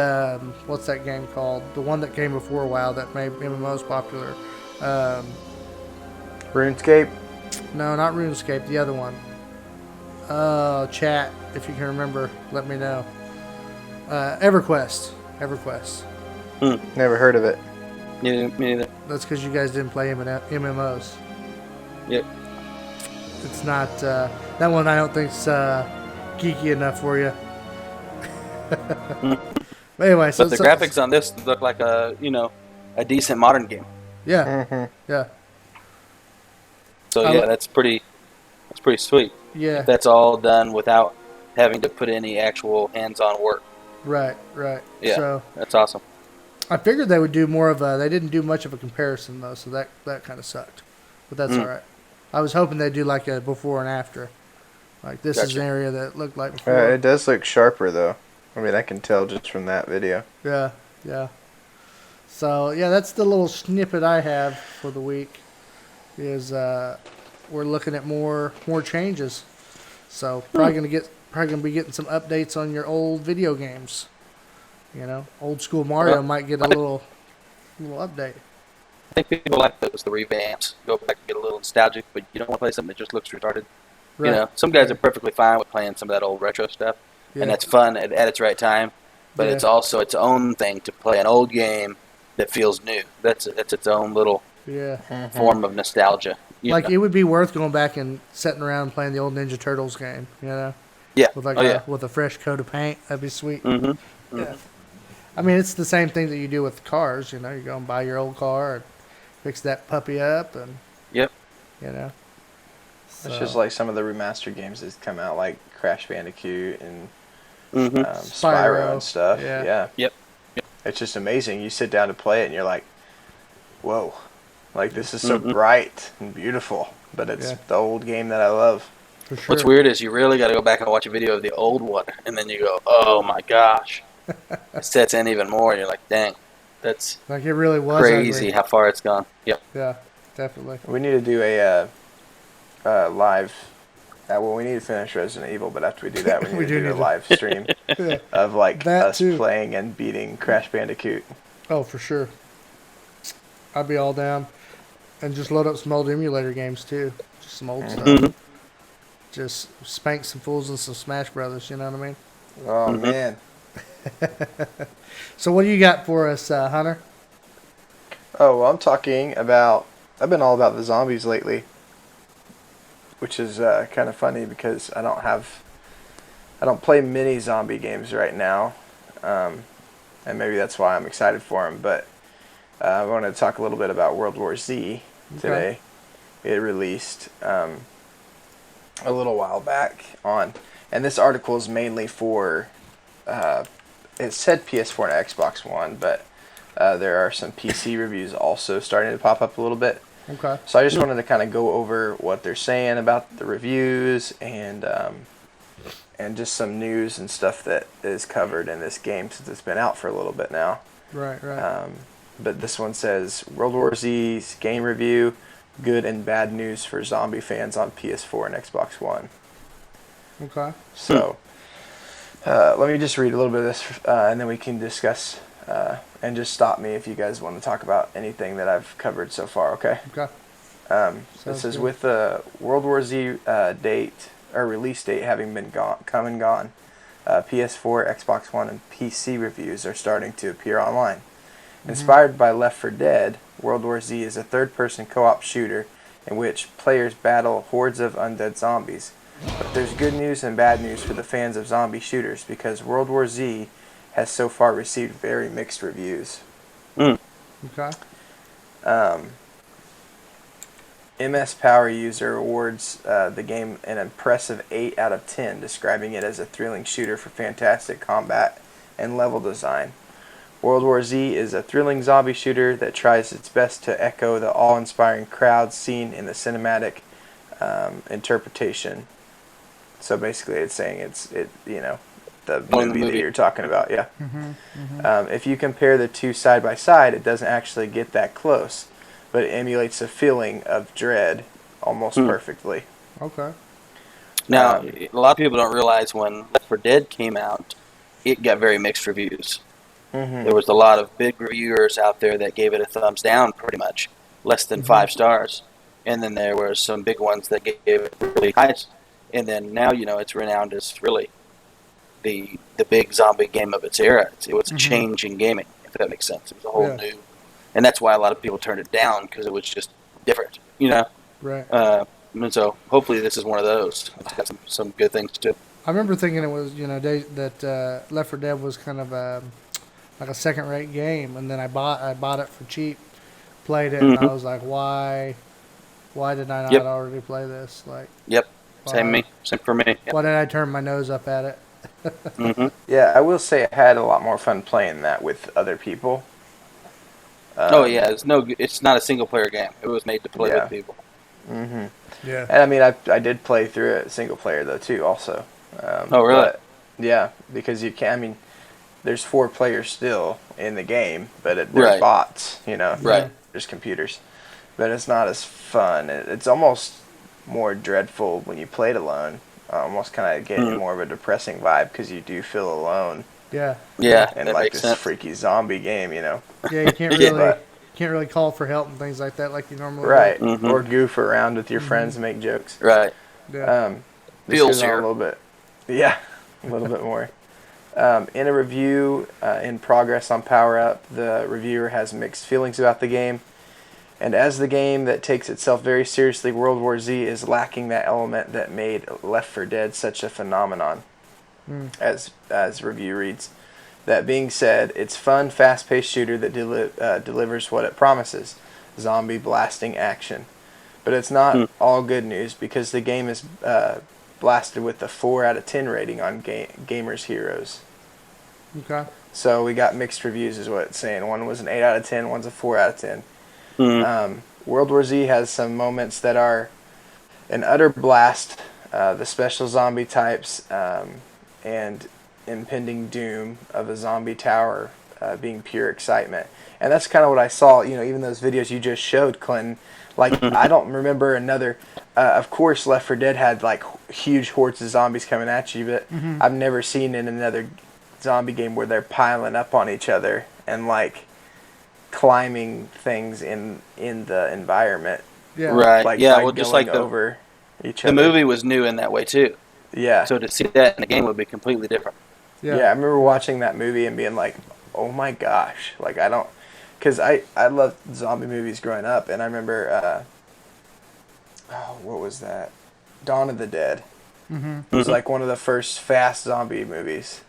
what's that game called? The one that came before WoW that made MMOs popular. RuneScape. No, not RuneScape. The other one. Chat, if you can remember, let me know. EverQuest. Never heard of it. Me neither. That's because you guys didn't play MMOs. Yep. It's not that one. I don't think's geeky enough for you. But anyway, But the graphics on this look like a decent modern game. Yeah, Mm-hmm. yeah, So yeah, that's pretty sweet. yeah. That's all done without having to put any actual hands-on work. Right. Yeah. So That's awesome. I figured they would do more of a. They didn't do much of a comparison though, so that kind of sucked. But that's all right. I was hoping they'd do like a before and after. Like this is Gotcha. an area that looked like before. It does look sharper though. I mean, I can tell just from that video. Yeah. So yeah, that's the little snippet I have for the week. Is we're looking at more changes. So probably gonna be getting some updates on your old video games. You know, old school Mario might get a little update. I think people like those, the revamps. Go back and get a little nostalgic, but you don't want to play something that just looks retarded. Right. You know, some guys are perfectly fine with playing some of that old retro stuff, Yeah. and that's fun at its right time. But Yeah. it's also its own thing to play an old game that feels new. That's its own little Yeah. form of nostalgia. You Like know? it would be worth going back and sitting around and playing the old Ninja Turtles game, you know, Yeah. with like yeah. with a fresh coat of paint. That'd be sweet. Mm-hmm. Yeah. I mean, it's the same thing that you do with cars. You know, you go and buy your old car and fix that puppy up, and Yep. you know. It's just like some of the remastered games that come out, like Crash Bandicoot and Mm-hmm. Spyro and stuff. Yeah. Yeah. Yep. It's just amazing. You sit down to play it and you're like, whoa. Like, this is so Mhm. bright and beautiful. But it's Yeah. the old game that I love. for sure. What's weird is you really got to go back and watch a video of the old one, and then you go, "Oh my gosh!" It sets in even more, and you're like, "Dang, that's Like it really was crazy ugly. how far it's gone." Yep. Yeah, definitely. We need to do a live. Well, we need to finish Resident Evil, but after we do that, we need We to do do a need to- live stream Yeah. of like That us too. playing and beating Crash Bandicoot. Oh, for sure. I'd be all down, and just load up some old emulator games too. Just some old stuff. Mhm. Just spank some fools and some Smash Brothers. You know what I mean? Oh Mhm. man. So what do you got for us, Hunter? Oh, well, I'm talking about. I've been all about the zombies lately, which is kind of funny because I don't play many zombie games right now, and maybe that's why I'm excited for them. But I wanted to talk a little bit about World War Z today. It released a little while back and this article is mainly for. It said PS4 and Xbox One, but there are some PC reviews also starting to pop up a little bit. Okay. So I just wanted to kind of go over what they're saying about the reviews and just some news and stuff that is covered in this game since it's been out for a little bit now. Right. But this one says World War Z's game review, good and bad news for zombie fans on PS4 and Xbox One. Okay. So let me just read a little bit of this and then we can discuss and just stop me if you guys want to talk about anything that I've covered so far, okay? Okay. This is good. with the World War Z date or release date having been come and gone. PS4, Xbox One, and PC reviews are starting to appear online. Inspired by Left 4 Dead, World War Z is a third-person co-op shooter in which players battle hordes of undead zombies. But there's good news and bad news for the fans of zombie shooters because World War Z has so far received very mixed reviews. Okay. MS Power user awards the game an impressive 8 out of 10, describing it as a thrilling shooter for fantastic combat and level design. World War Z is a thrilling zombie shooter that tries its best to echo the awe-inspiring crowds seen in the cinematic interpretation So basically, it's saying the The movie that movie. you're talking about. Yeah. If you compare the two side by side, it doesn't actually get that close, but it emulates a feeling of dread almost perfectly. Okay. Now, a lot of people don't realize when Left 4 Dead came out, it got very mixed reviews. There was a lot of big reviewers out there that gave it a thumbs down, pretty much, less than 5 stars. And then there were some big ones that gave it really high. And then now, it's renowned as really the big zombie game of its era. It was a change in gaming, if that makes sense. It was a whole new, and that's why a lot of people turned it down, because it was just different, Right. And so hopefully this is one of those. It's got some good things too. I remember thinking it was, that Left 4 Dead was kind of like a second-rate game, and then I bought it for cheap, played it, and I was like, why did I not already play this? Like, Yep, same for me. Yep. Why did I turn my nose up at it? Yeah, I will say I had a lot more fun playing that with other people. It's not a single player game. It was made to play with people. Yeah. And I mean, I did play through it single player though too, also. Oh, really? But, yeah, because you can. I mean, there's 4 players still in the game, but there's bots. Right. There's computers, but it's not as fun. It's almost more dreadful when you play it alone. Almost kind of getting more of a depressing vibe because you do feel alone. Yeah. Yeah. And that like makes this sense. freaky zombie game, Yeah, you can't really call for help and things like that like you normally right. Or goof around with your friends and make jokes. Right. do. Yeah. This Feels goes on here. a little bit. Yeah, a little bit more. In a review in progress on Power Up, the reviewer has mixed feelings about the game. And as the game that takes itself very seriously, World War Z is lacking that element that made Left 4 Dead such a phenomenon, as review reads. That being said, it's fun, fast-paced shooter that delivers what it promises, zombie blasting action. But it's not all good news, because the game is blasted with a 4 out of 10 rating on Gamers Heroes. Okay. So we got mixed reviews is what it's saying. One was an 8 out of 10, one's a 4 out of 10. World War Z has some moments that are an utter blast, the special zombie types, and impending doom of a zombie tower being pure excitement. And that's kind of what I saw, even those videos you just showed, Clinton. Like, I don't remember another, of course Left 4 Dead had like huge hordes of zombies coming at you, but I've never seen in another zombie game where they're piling up on each other and like climbing things in the environment. Yeah. Right. Like, yeah. by Well, just going like over each the other. movie was new in that way too. Yeah. So to see that in the game would be completely different. Yeah, I remember watching that movie and being like, oh my gosh. Like, because I loved zombie movies growing up, and I remember, what was that? Dawn of the Dead. It was like one of the first fast zombie movies.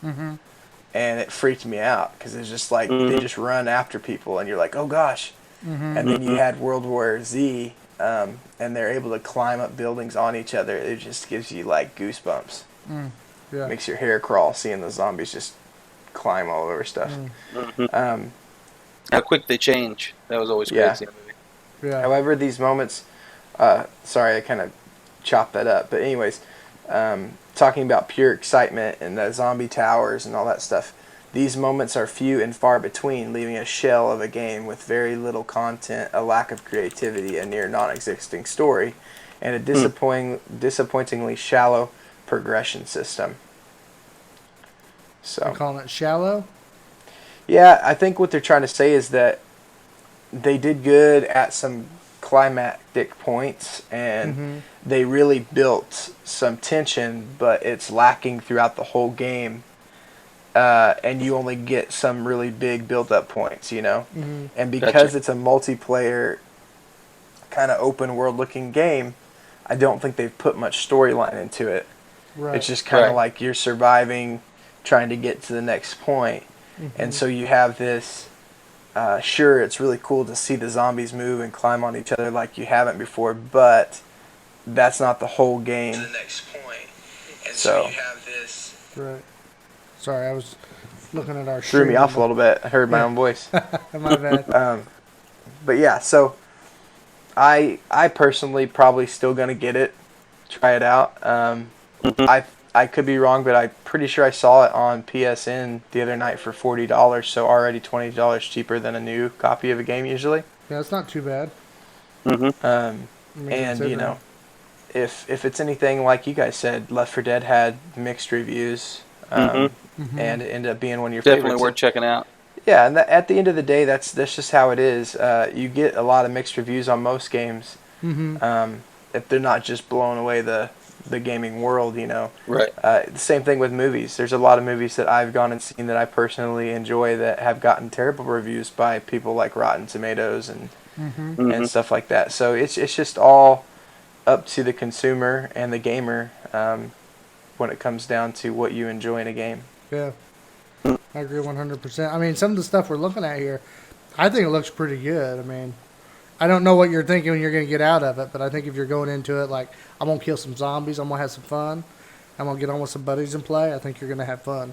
And it freaked me out, because it's just like, they just run after people, and you're like, oh gosh. And then you had World War Z, and they're able to climb up buildings on each other. It just gives you like goosebumps. Yeah. Makes your hair crawl seeing the zombies just climb all over stuff. How quick they change. That was always Yeah. crazy in the movie. Yeah. However, these moments, sorry, I kind of chopped that up. But anyways, talking about pure excitement and the zombie towers and all that stuff, these moments are few and far between, leaving a shell of a game with very little content, a lack of creativity, a near non-existing story, and a disappointingly shallow progression system. So You're calling it shallow? yeah, I think what they're trying to say is that they did good at some climactic points, and they really built some tension, but it's lacking throughout the whole game, and you only get some really big build-up points, And because Gotcha. it's a multiplayer, kind of open-world looking game, I don't think they've put much storyline into it. Right. It's just kind of Right. like you're surviving, trying to get to the next point. And so you have this, sure, it's really cool to see the zombies move and climb on each other like you haven't before, but that's not the whole game. To the next point. And so you have this. Right. Sorry, I was looking at our Threw me off a little bit. I heard my own voice. My bad. But yeah, so I personally probably still gonna get it, try it out. I could be wrong, but I'm pretty sure I saw it on PSN the other night for $40, so already $20 cheaper than a new copy of a game usually. Yeah, it's not too bad. Mm-hmm. I mean, And considering. you know, if it's anything like you guys said, Left 4 Dead had mixed reviews, and it ended up being one of your Definitely favorites. worth checking out. Yeah, and at the end of the day, that's just how it is. You get a lot of mixed reviews on most games, if they're not just blowing away the gaming world, you know. Right. The same thing with movies. There's a lot of movies that I've gone and seen that I personally enjoy that have gotten terrible reviews by people like Rotten Tomatoes and stuff like that. So it's just all up to the consumer and the gamer when it comes down to what you enjoy in a game. Yeah. I agree 100%. I mean, some of the stuff we're looking at here, I think it looks pretty good. I mean, I don't know what you're thinking when you're going to get out of it, but I think if you're going into it like, I'm going to kill some zombies, I'm going to have some fun, I'm going to get on with some buddies and play, I think you're going to have fun.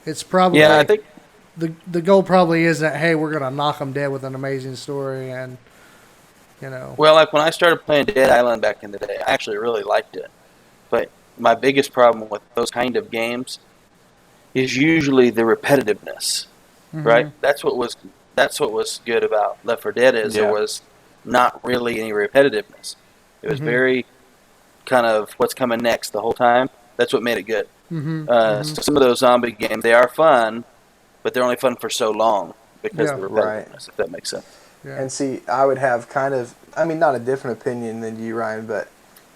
It's probably... Yeah, I think... The goal probably isn't, hey, we're going to knock them dead with an amazing story and, you know... Well, like when I started playing Dead Island back in the day, I actually really liked it. But my biggest problem with those kind of games is usually the repetitiveness, right? That's what was good about Left 4 Dead is there was not really any repetitiveness. It was very kind of what's coming next the whole time. That's what made it good. So some of those zombie games, they are fun, but they're only fun for so long because of the repetitiveness, if that makes sense. Yeah. And see, I would have kind of, I mean, not a different opinion than you, Ryan, but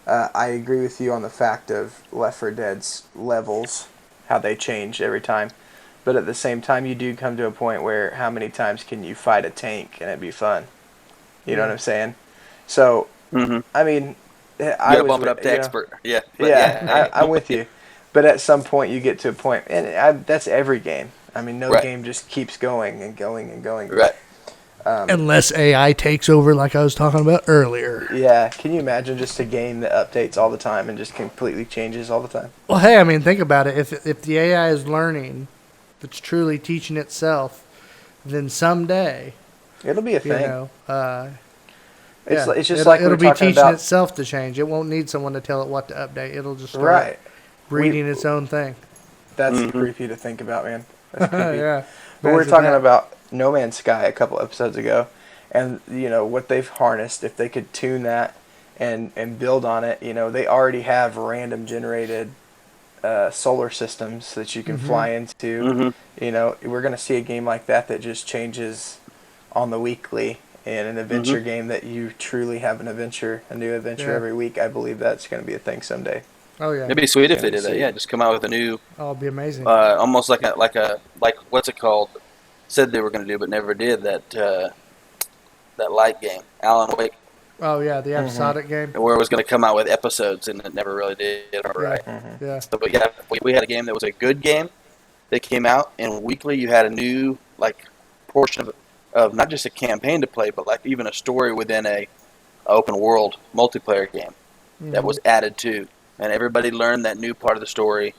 I agree with you on the fact of Left 4 Dead's levels, how they change every time. But at the same time, you do come to a point where how many times can you fight a tank and it'd be fun? You know what I'm saying? So, I mean, You gotta bump it up to expert. Yeah. But I'm with you. But at some point, you get to a point, and that's every game. I mean, no game just keeps going and going and going. Right. Unless AI takes over like I was talking about earlier. Yeah. Can you imagine just a game that updates all the time and just completely changes all the time? Well, hey, I mean, think about it. If the AI is learning, it's truly teaching itself, then someday, It'll be a thing. you know, It's just like we it'll were be talking teaching about. itself to change. It won't need someone to tell it what to update. It'll just start Right. reading its own thing. That's creepy to think about, man. That's creepy. Yeah. But we were Imagine talking that. about No Man's Sky a couple episodes ago, and you know what they've harnessed. If they could tune that and build on it, you know, they already have random generated solar systems that you can fly into. You know, we're gonna see a game like that just changes on the weekly, and an adventure game that you truly have a new adventure every week. I believe that's gonna be a thing someday. Oh yeah. It'd be sweet if they did that. Yeah, just come out with a new, Oh, it'd be amazing. almost like what's it called? Said they were going to do, but never did. That light game, Alan Wake, Oh yeah, the episodic game. where it was going to come out with episodes, and it never really did. Right. Yeah. So, but yeah, we had a game that was a good game that came out, and weekly you had a new portion of not just a campaign to play, but like even a story within a open world multiplayer game that was added to, and everybody learned that new part of the story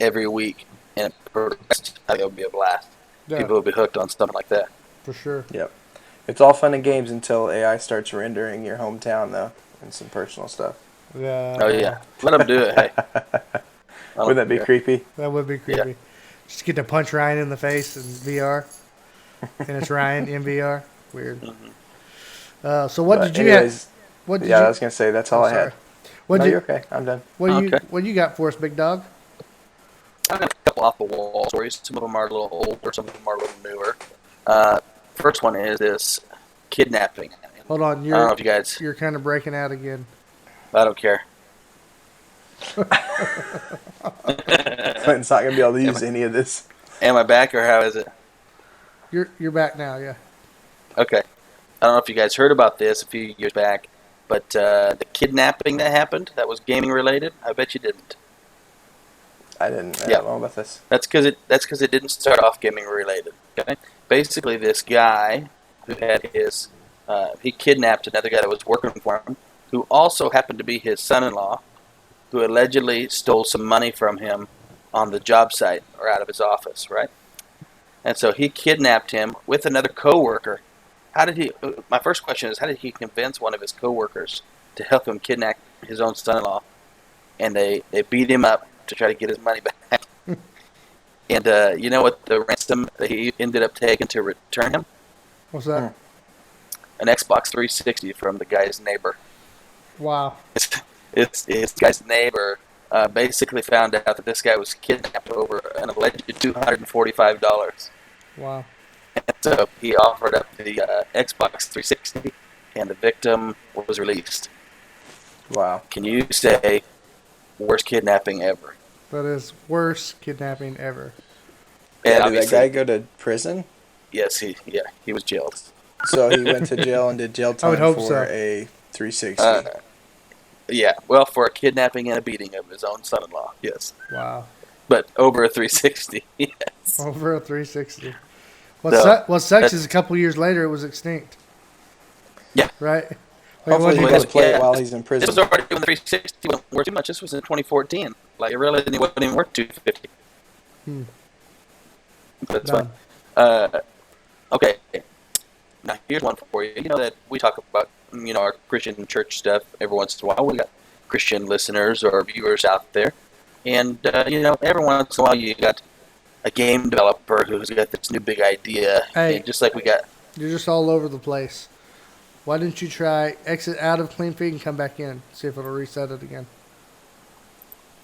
every week, and it progressed. I think it would be a blast. Yeah, People would be hooked on something like that. for sure. Yep. It's all fun and games until AI starts rendering your hometown, though, and some personal stuff. Yeah. Oh yeah, let them do it. Hey, Wouldn't that be creepy? That would be creepy. Just get to punch Ryan in the face in VR, and it's Ryan in VR. Weird. So what But did you have? anyways, What did I you? was gonna say that's all I sorry. had. What No, did you're you? okay. I'm done. What you got for us, big dog? I got a couple off the wall stories. Some of them are a little older, some of them are a little newer. First one is this kidnapping. Hold on, I don't know if you guys. you're kind of breaking out again. I don't care. Clinton's not gonna be able to use any of this. Am I back or how is it? You're back now, yeah. Okay. I don't know if you guys heard about this a few years back, but the kidnapping that happened, that was gaming related. I bet you didn't. I didn't. I Yeah. don't know about this. That's because it didn't start off gaming related. Okay. Basically, this guy who had he kidnapped another guy that was working for him, who also happened to be his son-in-law, who allegedly stole some money from him on the job site or out of his office, right? And so he kidnapped him with another coworker. My first question is, how did he convince one of his coworkers to help him kidnap his own son-in-law and they beat him up to try to get his money back. And you know what the ransom that he ended up taking to return him? What's that? An Xbox 360 from the guy's neighbor. Wow. It's his guy's neighbor basically found out that this guy was kidnapped over an alleged $245. Wow. And so he offered up the Xbox 360, and the victim was released. Wow. Can you say worst kidnapping ever? That is worst kidnapping ever. Yeah, did that guy go to prison? Yes, he was jailed. So he went to jail and did jail time hope for so. a 360. Yeah, well, for a kidnapping and a beating of his own son-in-law, yes. Wow. But over a 360, yes. Over a 360. So, What sucks is a couple years later it was extinct. Yeah. Right? Like, Hopefully he what- does play it Yeah. while he's in This prison. was already when the 360 wasn't worth too much. This was in 2014. Like, it really wasn't even worth $250. That's Done. fine. Okay. Now, here's one for you. You know that we talk about, our Christian church stuff every once in a while. We got Christian listeners or viewers out there. And, every once in a while you got a game developer who's got this new big idea. Hey. And just like we got... You're just all over the place. Why didn't you try exit out of clean feed and come back in? See if it'll reset it again.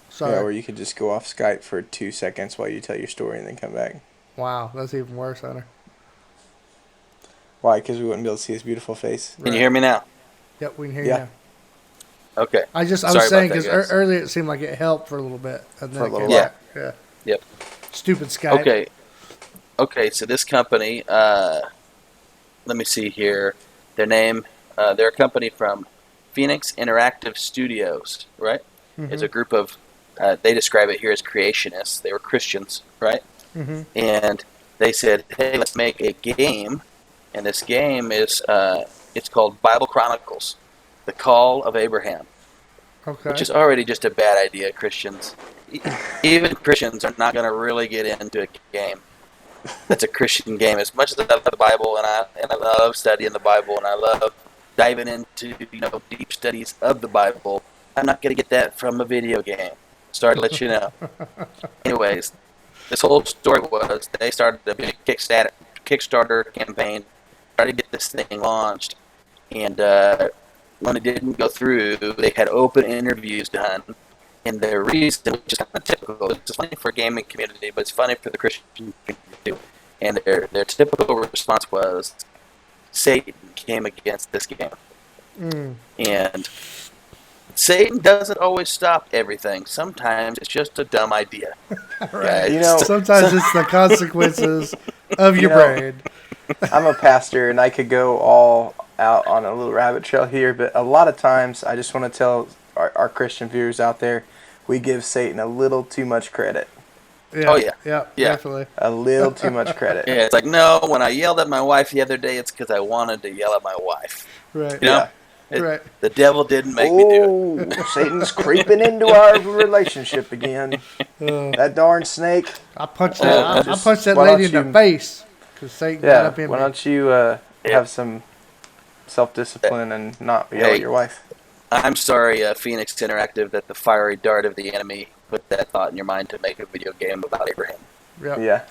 Sorry. Yeah, or you could just go off Skype for 2 seconds while you tell your story and then come back. Wow, that's even worse, Hunter. Why? Because we wouldn't be able to see his beautiful face. Can you hear me now? Yep, we can hear Yeah. you now. Okay. I was Sorry saying about that, because guys. earlier it seemed like it helped for a little bit. And then For a it little came while. back. Yeah. Yep. Stupid Skype. Okay, so this company, let me see here. Their name, they're a company from Phoenix Interactive Studios, right? It's a group of, they describe it here as creationists. They were Christians, right? Mhm. And they said, hey, let's make a game. And this game is, it's called Bible Chronicles, The Call of Abraham. Okay. Which is already just a bad idea, Christians. Even Christians are not going to really get into a game that's a Christian game. As much as I love the Bible and I love studying the Bible and I love diving into deep studies of the Bible, I'm not going to get that from a video game. Sorry to let you know. Anyways, this whole story was they started a big Kickstarter campaign, tried to get this thing launched, and when it didn't go through, they had open interviews done. And their reason, which is kind of typical, it's funny for a gaming community, but it's funny for the Christian community too. And their typical response was, Satan came against this game. And Satan doesn't always stop everything. Sometimes it's just a dumb idea. Right. You know, Sometimes it's the consequences of your brain. I'm a pastor, and I could go all out on a little rabbit trail here, but a lot of times I just want to tell our Christian viewers out there, we give Satan a little too much credit. Yeah. Oh, yeah. Yeah, Yeah. definitely. A little too much credit. Yeah, it's like, no, when I yelled at my wife the other day, it's because I wanted to yell at my wife. Right. You know? Right. The devil didn't make me do it. Oh, Satan's creeping into our relationship again. That darn snake. I punched Oh, that. I just- punched that why lady in don't the you- face because Satan got Yeah, up in why me. don't you have some self-discipline and not yell Hey. at your wife? I'm sorry, Phoenix Interactive, that the fiery dart of the enemy put that thought in your mind to make a video game about Abraham. Yep. Yeah.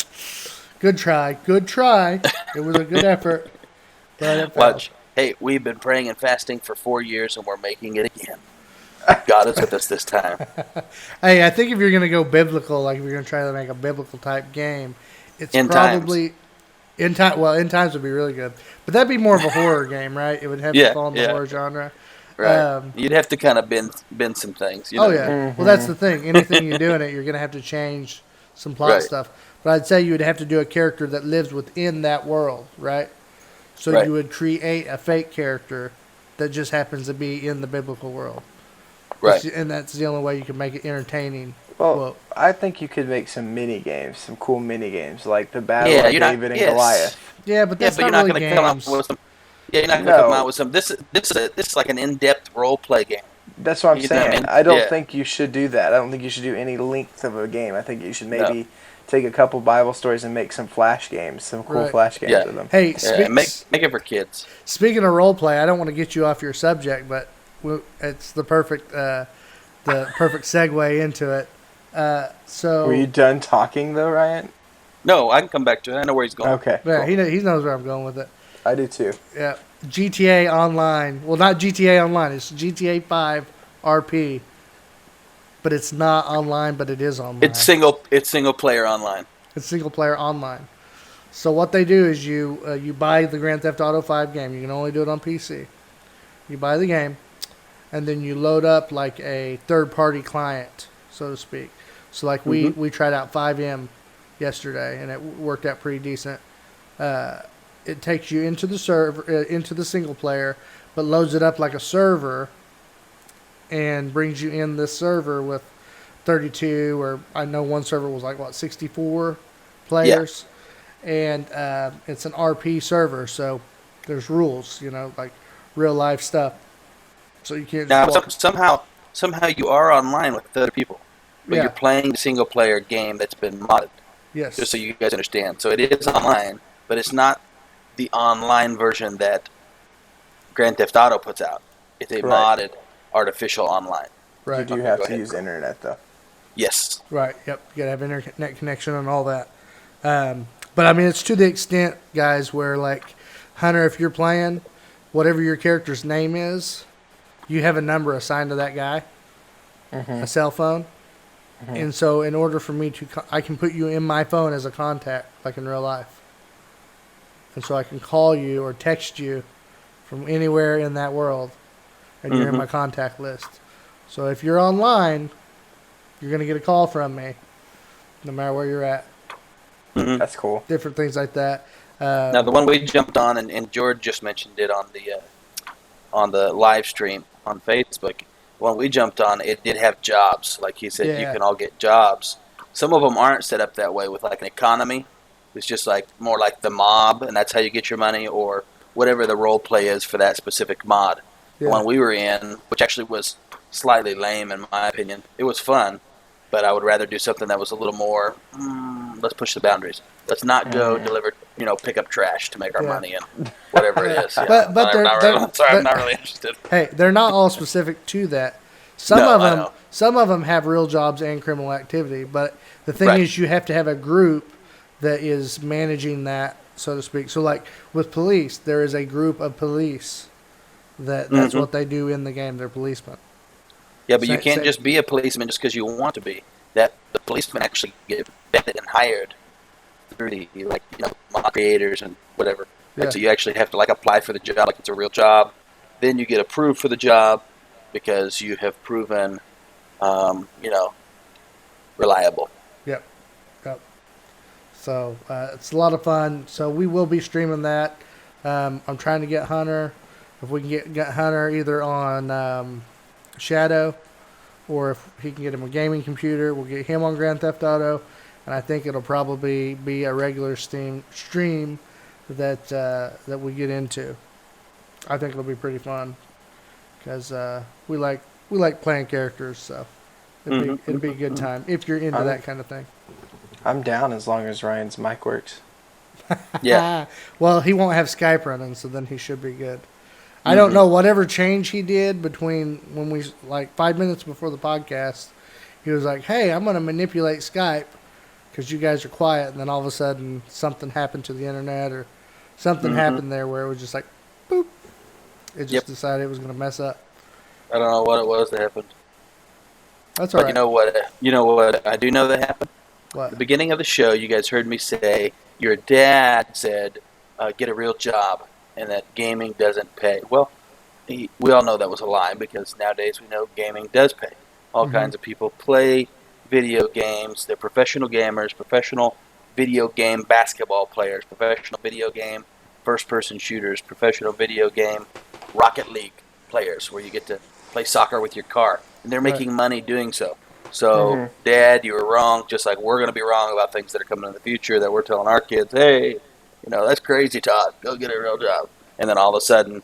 Good try. Good try. It was a good effort. But it failed. Watch. Hey, we've been praying and fasting for 4 years, and we're making it again. God is with us this time. Hey, I think if you're going to go biblical, like if you're going to try to make a biblical type game, it's End probably End Times would be really good, but that'd be more of a horror game, right? It would have to Yeah, fall in the yeah. horror genre. Right. You'd have to kind of bend some things. You know? Oh yeah. Well, that's the thing. Anything you do in it, you're going to have to change some plot Right. stuff. But I'd say you would have to do a character that lives within that world, right? So Right. you would create a fake character that just happens to be in the biblical world. Right. And that's the only way you can make it entertaining. Well, Well- I think you could make some mini games, some cool mini games, like the Battle Yeah, of you're not- David and yes. Goliath. Yeah, but Yeah, that's but you're not not really going to come games. out with some. Yeah, you're not going to come No. out with some. This is like an in-depth role play game. That's what I'm You know what I saying. mean? I don't Yeah. think you should do that. I don't think you should do any length of a game. I think you should maybe take a couple Bible stories and make some flash games, some cool Right. flash games Yeah. with them. Hey, Yeah, make it for kids. speaking of role play, I don't want to get you off your subject, but it's the perfect the perfect segue into it. So Were you done talking though, Ryan? No, I can come back to it. I know where he's going. Okay. yeah, Cool. he knows where I'm going with it. I do too. Yeah, GTA Online. Well, not GTA Online. It's GTA 5 RP, but it's not online. But it is online. It's single player online. It's single player online. So what they do is you buy the Grand Theft Auto 5 game. You can only do it on PC. You buy the game, and then you load up like a third-party client, so to speak. So like we tried out 5M yesterday, and it worked out pretty decent. It takes you into the server, into the single player, but loads it up like a server, and brings you in this server with 32, or I know one server was like 64 players, and it's an RP server, so there's rules, like real life stuff. So you can't Now, just somehow you are online with other people, but Yeah. you're playing the single player game that's been modded. yes, Just so you guys understand. So it is online, but it's not the online version that Grand Theft Auto puts out. It's a Right. modded artificial online. You right, do Okay, have go to ahead. use internet though. Yes. right, yep. You gotta have internet connection and all that. But I mean, it's to the extent, guys, where like Hunter, if you're playing, whatever your character's name is, you have a number assigned to that guy, a cell phone. And so in order for me I can put you in my phone as a contact, like in real life. And so I can call you or text you from anywhere in that world, and you're in my contact list. So if you're online, you're going to get a call from me, no matter where you're at. That's cool. Different things like that. Now the one we jumped on, and George just mentioned it on the live stream on Facebook. The one we jumped on, it did have jobs. Like he said, you Yeah. can all get jobs. Some of them aren't set up that way with like an economy. It's just like more like the mob, and that's how you get your money, or whatever the role play is for that specific mod. Yeah. The one we were in, which actually was slightly lame in my opinion. It was fun, but I would rather do something that was a little more, let's push the boundaries. Let's not go deliver, pick up trash to make our Yeah. money and whatever it is. Yeah. But I'm not they're- really, sorry, I'm but- not really interested. Hey, they're not all specific to that. Some No, of I them, know. some of them have real jobs and criminal activity. But the thing Right. is, you have to have a group that is managing that, so to speak. So, like with police, there is a group of police that's what they do in the game. They're policemen. Yeah, but you Say- can't say- just be a policeman just because you want to be. That the policemen actually get vetted and hired through the mod creators and whatever. Yeah. Like, so you actually have to apply for the job like it's a real job. Then you get approved for the job because you have proven, reliable. Yep. So it's a lot of fun. So we will be streaming that. I'm trying to get Hunter. If we can get Hunter either on Shadow, or if he can get him a gaming computer, we'll get him on Grand Theft Auto. And I think it'll probably be a regular stream that we get into. I think it'll be pretty fun because we like playing characters. So it'd be a good time if you're into that kind of thing. I'm down as long as Ryan's mic works. Yeah. Well, he won't have Skype running, so then he should be good. I don't know, whatever change he did between when we, 5 minutes before the podcast, he was like, hey, I'm going to manipulate Skype because you guys are quiet. And then all of a sudden something happened to the internet or something happened there where it was just like, boop. It just decided it was going to mess up. I don't know what it was that happened. That's all But right. you know what I do know that happened? What? At the beginning of the show, you guys heard me say your dad said, get a real job, and that gaming doesn't pay. Well, we all know that was a lie because nowadays we know gaming does pay. All kinds of people play video games. They're professional gamers, professional video game basketball players, professional video game first-person shooters, professional video game Rocket League players where you get to play soccer with your car. And they're making money doing so. So, Dad, you were wrong, just like we're going to be wrong about things that are coming in the future that we're telling our kids, hey, that's crazy talk. Go get a real job. And then all of a sudden,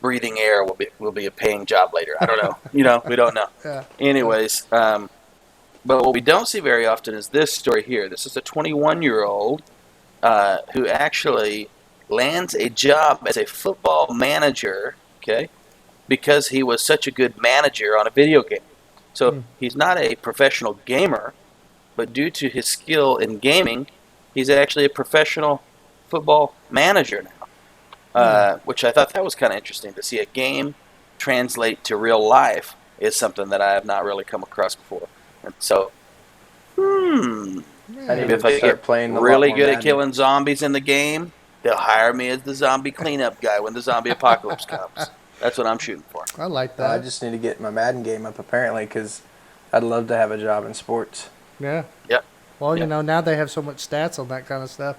breathing air will be a paying job later. I don't know. We don't know. Yeah. Anyways, but what we don't see very often is this story here. This is a 21-year-old who actually lands a job as a football manager, okay, because he was such a good manager on a video game. So he's not a professional gamer, but due to his skill in gaming, he's actually a professional football manager now, which I thought that was kind of interesting to see a game translate to real life is something that I have not really come across before. And so, maybe if I get playing really good at killing zombies in the game, they'll hire me as the zombie cleanup guy when the zombie apocalypse comes. That's what I'm shooting for. I like that. I just need to get my Madden game up, apparently, because I'd love to have a job in sports. Yeah. Yep. Well, you know, now they have so much stats on that kind of stuff.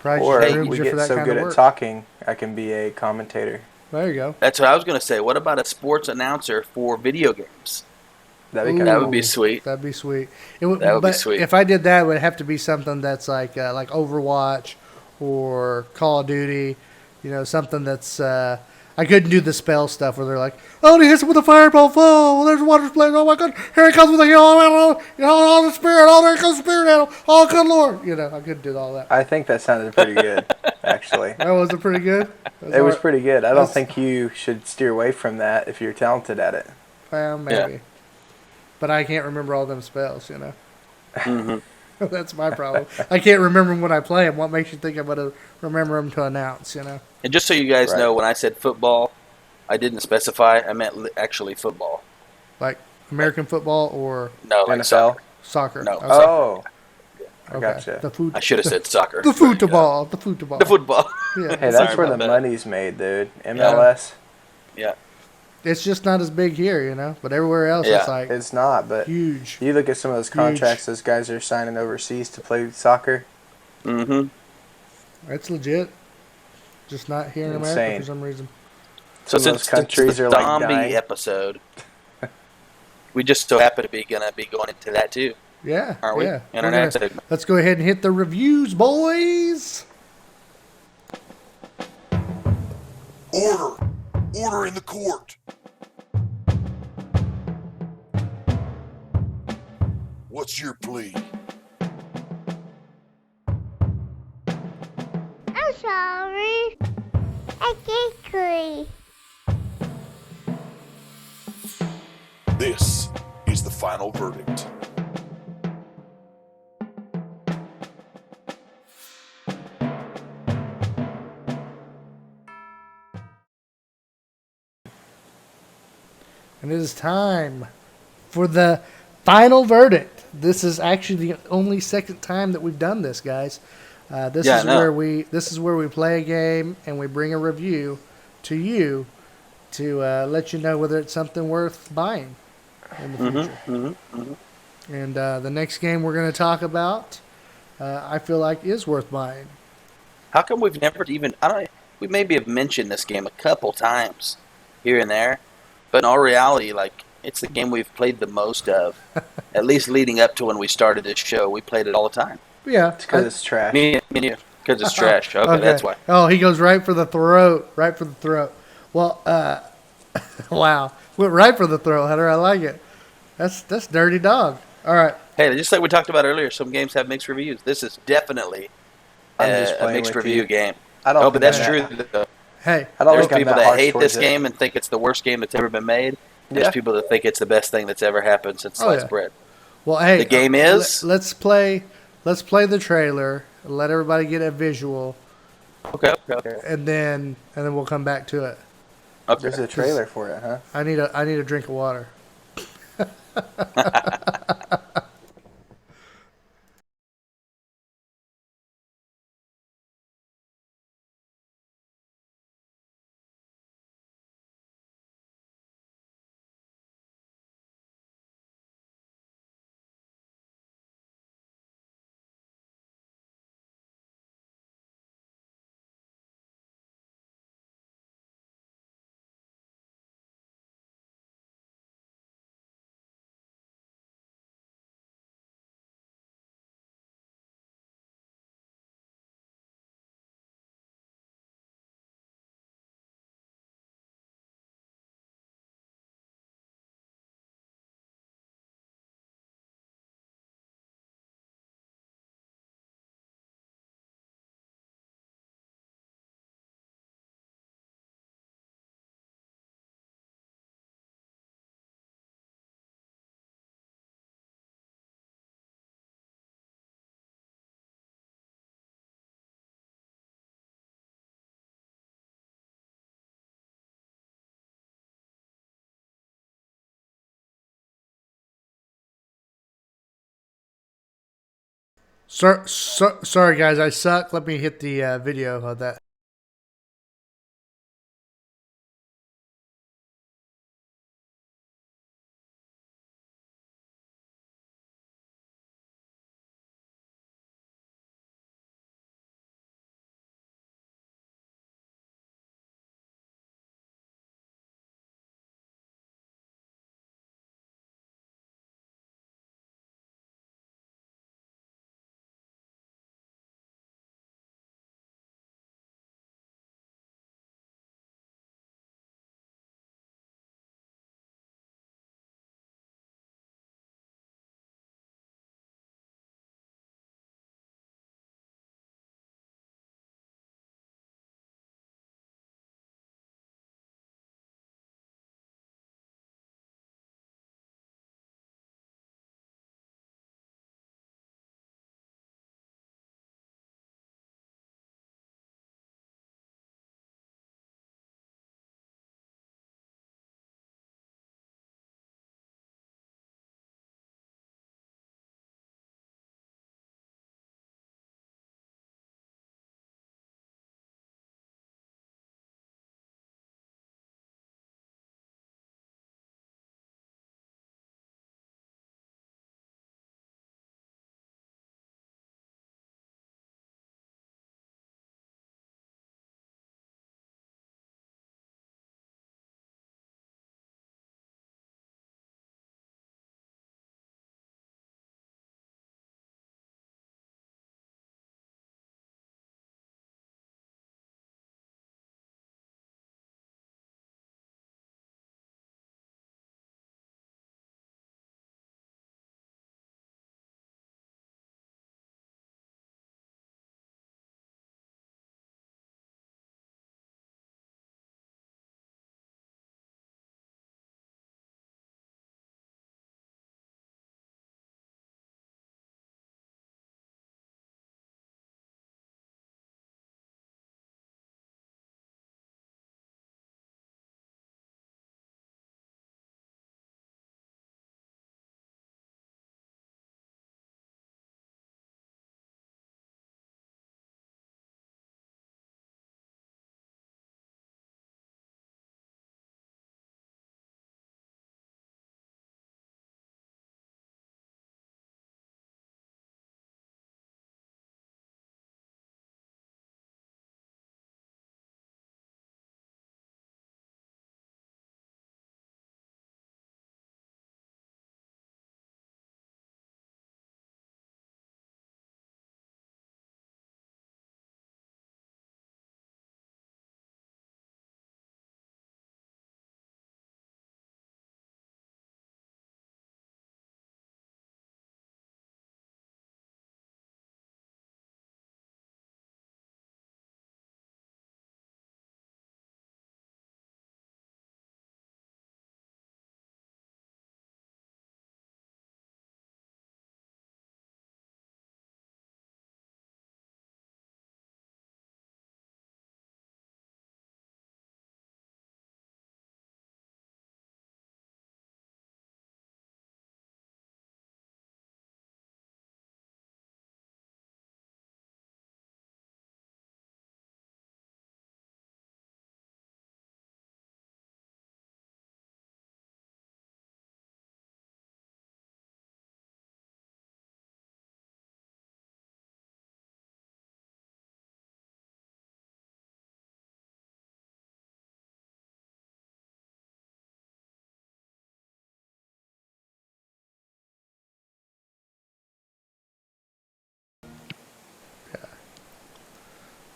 Probably Or just grooms we you for get that so kind good of at work. talking, I can be a commentator. There you go. That's what I was going to say. What about a sports announcer for video games? That'd be That would be sweet. That'd be sweet. That would be sweet. If I did that, it would have to be something that's like Overwatch or Call of Duty. You know, something that's. I couldn't do the spell stuff where they're like, oh, he hits him with a fireball. Oh, there's water splash. Oh my God, here he comes with a all the spirit. Oh, there comes the spirit animal. Oh, good Lord. You know, I couldn't do all that. I think that sounded pretty good, actually. That wasn't pretty good. It was pretty good. I don't think you should steer away from that if you're talented at it. Well, maybe. Yeah. But I can't remember all them spells, you know. Mm-hmm. That's my problem. I can't remember them when I play them. What makes you think I'm going to remember them to announce, you know? And just so you guys know, when I said football, I didn't specify. I meant actually football. Like American football or No, like NFL? soccer? No. Okay. Oh, I Okay. gotcha. The food. I should have said soccer. The football. The football. The football. Yeah. Hey, that's Sorry where about the that. money's made, dude. MLS. Yeah. It's just not as big here, you know? But everywhere else, Yeah. it's like It's not, but huge. you look at some of those contracts those guys are signing overseas to play soccer. Mm-hmm. It's legit. Just not here in America Insane. for some reason. So Some of those since countries the are like zombie dying. episode, we just so happen to be going into that too. Yeah. Aren't we? Yeah. Internet segment. Let's go ahead and hit the reviews, boys. Order! Order in the court! What's your plea? I'm sorry. I can't agree. This is the final verdict. And it is time for the final verdict. This is actually the only second time that we've done this, guys. This is where we play a game and we bring a review to you to let you know whether it's something worth buying in the future. And the next game we're going to talk about, I feel like is worth buying. How come we've never even? We maybe have mentioned this game a couple times here and there, but in all reality, like it's the game we've played the most of. At least leading up to when we started this show, we played it all the time. Yeah, It's because it's trash. Me and you, because it's trash. Okay, that's why. Oh, he goes right for the throat. Right for the throat. Well, wow. Went right for the throat, Hunter. I like it. That's dirty dog. All right. Hey, just like we talked about earlier, some games have mixed reviews. This is definitely I'm just a playing mixed with review you. game. I don't Oh, but think that's I'm true. Though. Hey, I don't There's think I'm people that that harsh hate towards this it. game and think it's the worst game that's ever been made. There's Yeah. people that think it's the best thing that's ever happened since sliced bread. well, hey. The game is? Let's play the trailer. Let everybody get a visual, Okay. and then we'll come back to it. Okay. There's a trailer for it, huh? I need a drink of water. Sorry, guys, I suck. Let me hit the video of that.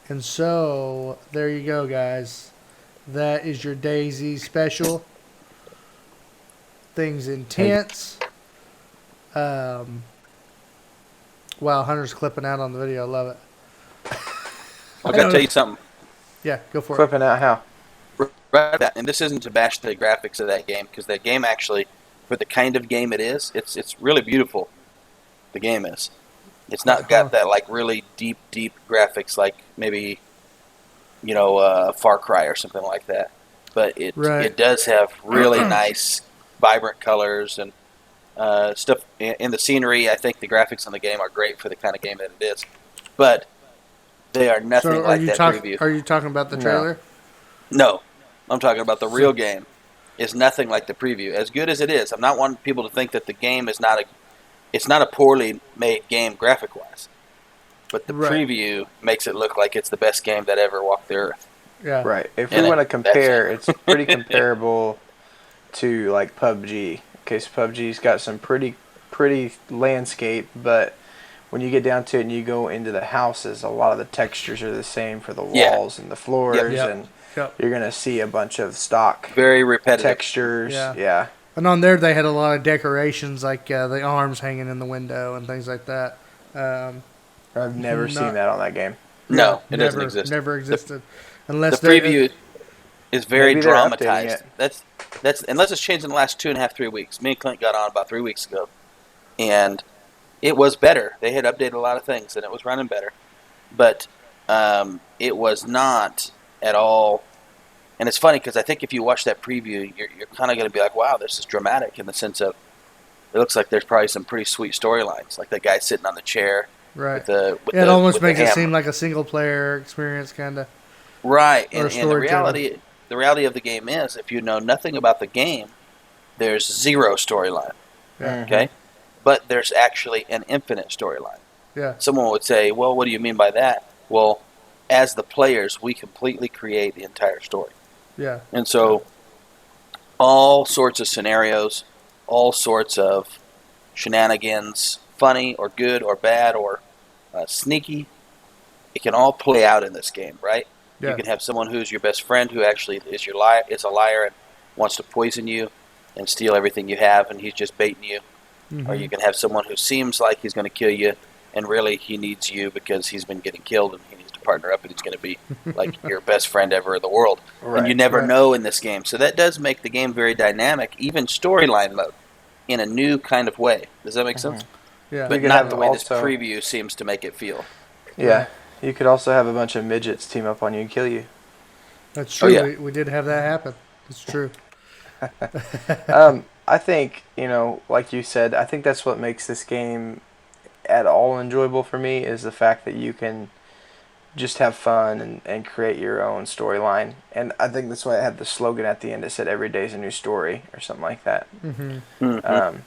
And so, there you go, guys. That is your Dayz special. Things intense. Wow, Hunter's clipping out on the video. I love it. I got to tell you something. Yeah, go for it. Clipping out how? Right, and this isn't to bash the graphics of that game, because that game actually, for the kind of game it is, it's really beautiful. The game is. It's not got that like really deep graphics like maybe, Far Cry or something like that. But it does have really nice, vibrant colors, and stuff in the scenery. I think the graphics on the game are great for the kind of game that it is, but they are nothing So like that preview. are you talking about the trailer? No, I'm talking about the real game. Is nothing like the preview. As good as it is, I'm not wanting people to think that the game is not it's not a poorly made game graphic wise, but the preview makes it look like it's the best game that ever walked the earth. Yeah. Right. If we want to compare, it's pretty comparable to like PUBG. Okay, so PUBG's got some pretty landscape, but when you get down to it and you go into the houses, a lot of the textures are the same for the walls and the floors, and you're gonna see a bunch of stock, very repetitive textures. Yeah. And on there, they had a lot of decorations, like the arms hanging in the window and things like that. I've never seen that on that game. No, it doesn't exist. Never existed. Unless the preview is very dramatized. It. That's unless it's changed in the last 2.5-3 weeks. Me and Clint got on about 3 weeks ago, and it was better. They had updated a lot of things, and it was running better. But it was not at all. And it's funny because I think if you watch that preview, you're kind of going to be like, wow, this is dramatic in the sense of it looks like there's probably some pretty sweet storylines, like that guy sitting on the chair. Right. It almost makes it seem like a single-player experience, kind of. Right. And the reality of the game is, if you know nothing about the game, there's zero storyline. Yeah. Okay? But there's actually an infinite storyline. Yeah. Someone would say, well, what do you mean by that? Well, as the players, we completely create the entire story. Yeah. And so all sorts of scenarios, all sorts of shenanigans, funny or good or bad or sneaky, it can all play out in this game, right? Yeah. You can have someone who's your best friend who actually is a liar and wants to poison you and steal everything you have, and he's just baiting you. Mm-hmm. Or you can have someone who seems like he's going to kill you, and really he needs you because he's been getting killed and he needs to partner up and he's going to be like your best friend ever in the world. Right. And you never know in this game. So that does make the game very dynamic, even storyline mode, in a new kind of way. Does that make sense? Yeah. But not the way this preview seems to make it feel. Yeah. You could also have a bunch of midgets team up on you and kill you. That's true. Oh, yeah. We did have that happen. It's true. I think, like you said, I think that's what makes this game at all enjoyable for me is the fact that you can just have fun and create your own storyline. And I think that's why it had the slogan at the end that said every day's a new story or something like that. Mm-hmm. Mm-hmm.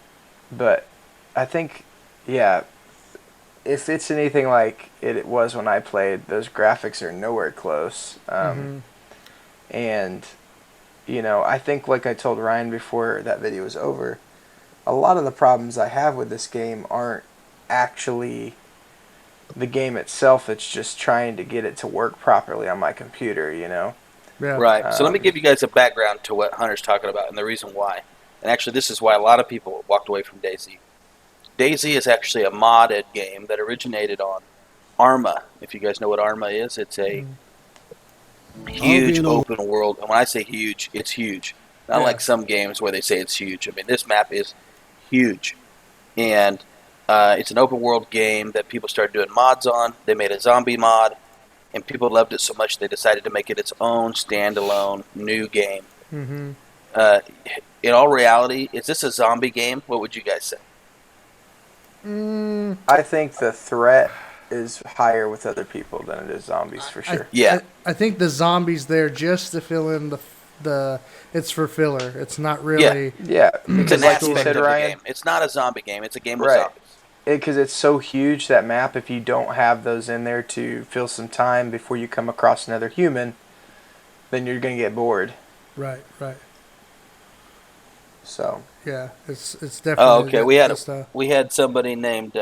But I think, yeah, if it's anything like it was when I played, those graphics are nowhere close. And, I think like I told Ryan before that video was over, a lot of the problems I have with this game aren't actually the game itself. It's just trying to get it to work properly on my computer, Yeah. Right. So let me give you guys a background to what Hunter's talking about and the reason why. And actually, this is why a lot of people walked away from Dayz. Dayz is actually a modded game that originated on Arma. If you guys know what Arma is, it's a huge open world. And when I say huge, it's huge. Not like some games where they say it's huge. I mean, this map is huge. And it's an open world game that people started doing mods on. They made a zombie mod, and people loved it so much they decided to make it its own standalone new game. Mm-hmm. In all reality, is this a zombie game? What would you guys say? I think the threat is higher with other people than it is zombies for sure. I think the zombies there just to fill in the it's for filler. It's not really. Yeah. It's an aspect of the game. It's not a zombie game. It's a game with zombies. Because it's so huge, that map, if you don't have those in there to fill some time before you come across another human, then you're going to get bored. Right. So. Yeah, it's definitely. Oh, okay. We had somebody named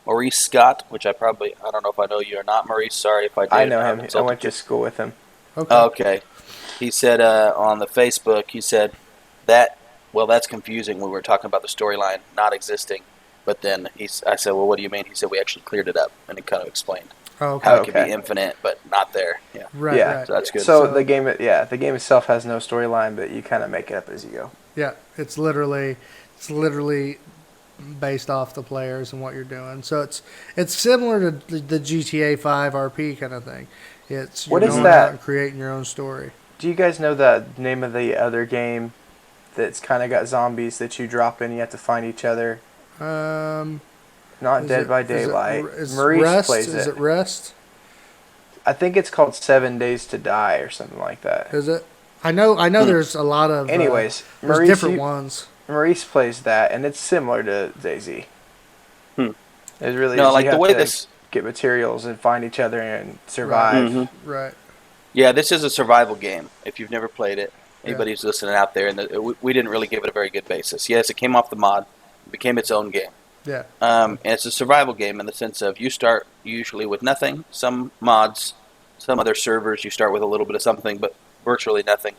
Maurice Scott, which I don't know if I know you or not, Maurice. Sorry if I did. I know him. I went to school with him. Okay. He said on the Facebook, he said that's confusing when we were talking about the storyline not existing. But then I said, well, what do you mean? He said, we actually cleared it up, and he kind of explained how it can be infinite, but not there. Yeah. Right. So that's good. So the game itself has no storyline, but you kind of make it up as you go. Yeah, it's literally based off the players and what you're doing. So it's similar to the GTA 5 RP kind of thing. It's what is going that? out and creating your own story. Do you guys know the name of the other game that's kind of got zombies that you drop in. You have to find each other. Not Dead by Daylight. Maurice Rust? plays Is it. it Rust? I think it's called 7 Days to Die or something like that. Is it? I know. There's a lot of. Anyways, there's Maurice, different ones. Maurice plays that, and it's similar to DayZ. It really No, is. like You the have way to this. get materials and find each other and survive. Mhm. Right. Yeah, this is a survival game. If you've never played it, anybody who's listening out there, and we didn't really give it a very good basis. Yes, it came off the mod, it became its own game. Yeah. And it's a survival game in the sense of you start usually with nothing. Some mods, some other servers, you start with a little bit of something, but virtually nothing.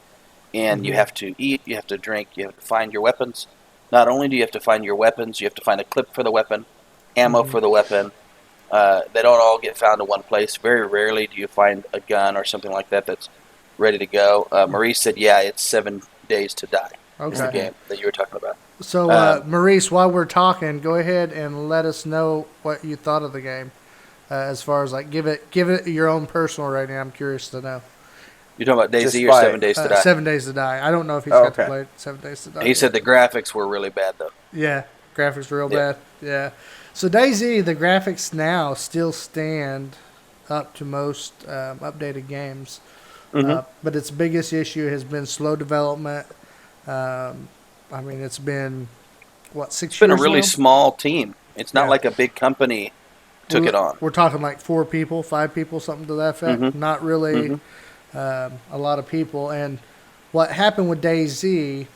And you have to eat, you have to drink, you have to find your weapons. Not only do you have to find your weapons, you have to find a clip for the weapon, ammo for the weapon. They don't all get found in one place. Very rarely do you find a gun or something like that that's ready to go. Maurice said, yeah, it's 7 Days to Die. Is the game that you were talking about. So, Maurice, while we're talking, go ahead and let us know what you thought of the game. As far as like, give it your own personal rating. I'm curious to know. You're talking about DayZ Just or by- 7 Days to Die? 7 Days to Die. I don't know if he's got to okay. play 7 Days to Die. He said the graphics were really bad, though. Yeah, graphics real Yeah. bad. Yeah. So DayZ, the graphics now still stand up to most updated games. But its biggest issue has been slow development. I mean, it's been, 6 years It's been a really now? small team. It's not Yeah. like a big company took it on. We're talking like 4 people, 5 people, something to that effect. Not really a lot of people. And what happened with DayZ,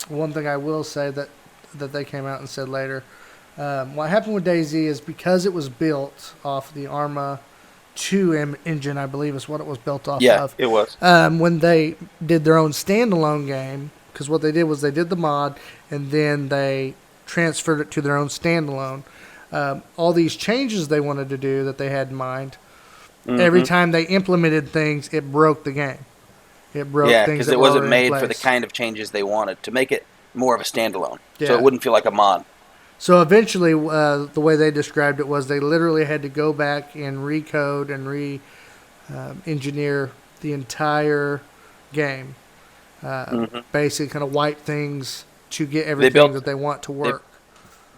one thing I will say that they came out and said later, what happened with DayZ is because it was built off the Arma 2 engine, I believe is what it was built off Yeah, of. it was. When they did their own standalone game, because what they did was they did the mod and then they transferred it to their own standalone. All these changes they wanted to do that they had in mind, every time they implemented things, it broke the game. It broke Yeah, things because that it were wasn't already in made for the place. kind of changes they wanted to make it more of a standalone, so Yeah. it wouldn't feel like a mod. So eventually, the way they described it was they literally had to go back and recode and engineer the entire game. Basically, kind of wipe things to get everything that they want to work.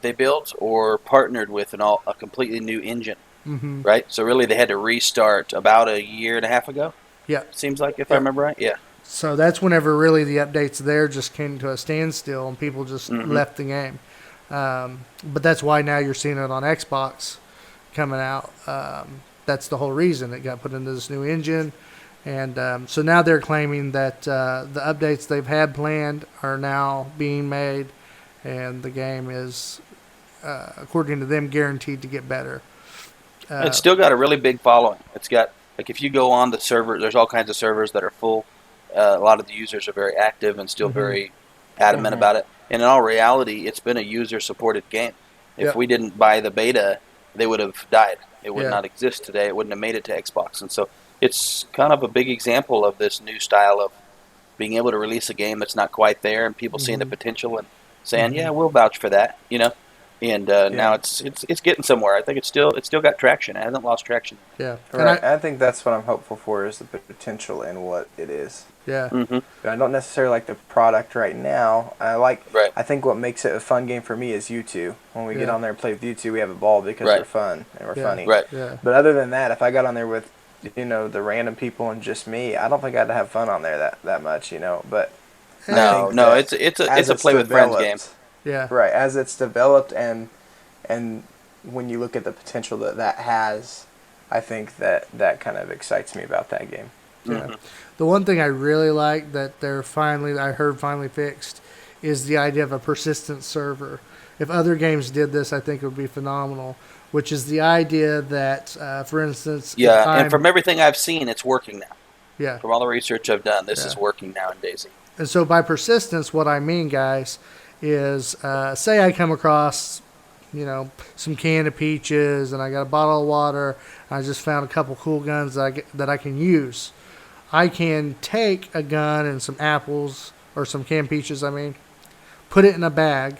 They built or partnered with a completely new engine, right? So really, they had to restart about a year and a half ago. Yeah. Seems like, if I remember right. Yeah. So that's whenever really the updates there just came to a standstill and people just left the game. But that's why now you're seeing it on Xbox coming out. That's the whole reason it got put into this new engine. And so now they're claiming that the updates they've had planned are now being made, and the game is, according to them, guaranteed to get better. It's still got a really big following. It's got, like, if you go on the server, there's all kinds of servers that are full. A lot of the users are very active and still very adamant about it. And in all reality, it's been a user-supported game. If we didn't buy the beta, they would have died. It would not exist today. It wouldn't have made it to Xbox. And so it's kind of a big example of this new style of being able to release a game that's not quite there, and people seeing the potential and saying, "Yeah, we'll vouch for that," you know. And now it's getting somewhere. I think it's still got traction. It hasn't lost traction. Yeah, Right. I think that's what I'm hopeful for, is the potential in what it is. Yeah. I don't necessarily like the product right now. I think what makes it a fun game for me is you two. When we get on there and play with you two, we have a ball because we're fun and we're funny. Right. Yeah. But other than that, if I got on there with, the random people and just me, I don't think I'd have fun on there that much, But No, it's a play with friends game. Yeah. Right, as it's developed and when you look at the potential that has, I think that kind of excites me about that game. Yeah. The one thing I really like that I heard finally fixed is the idea of a persistent server. If other games did this, I think it would be phenomenal, which is the idea that, for instance... Yeah, and from everything I've seen, it's working now. Yeah. From all the research I've done, this is working now in DayZ. And so by persistence, what I mean, guys, is say I come across, some can of peaches and I got a bottle of water. And I just found a couple cool guns that I can use. I can take a gun and some apples, or some canned peaches, put it in a bag,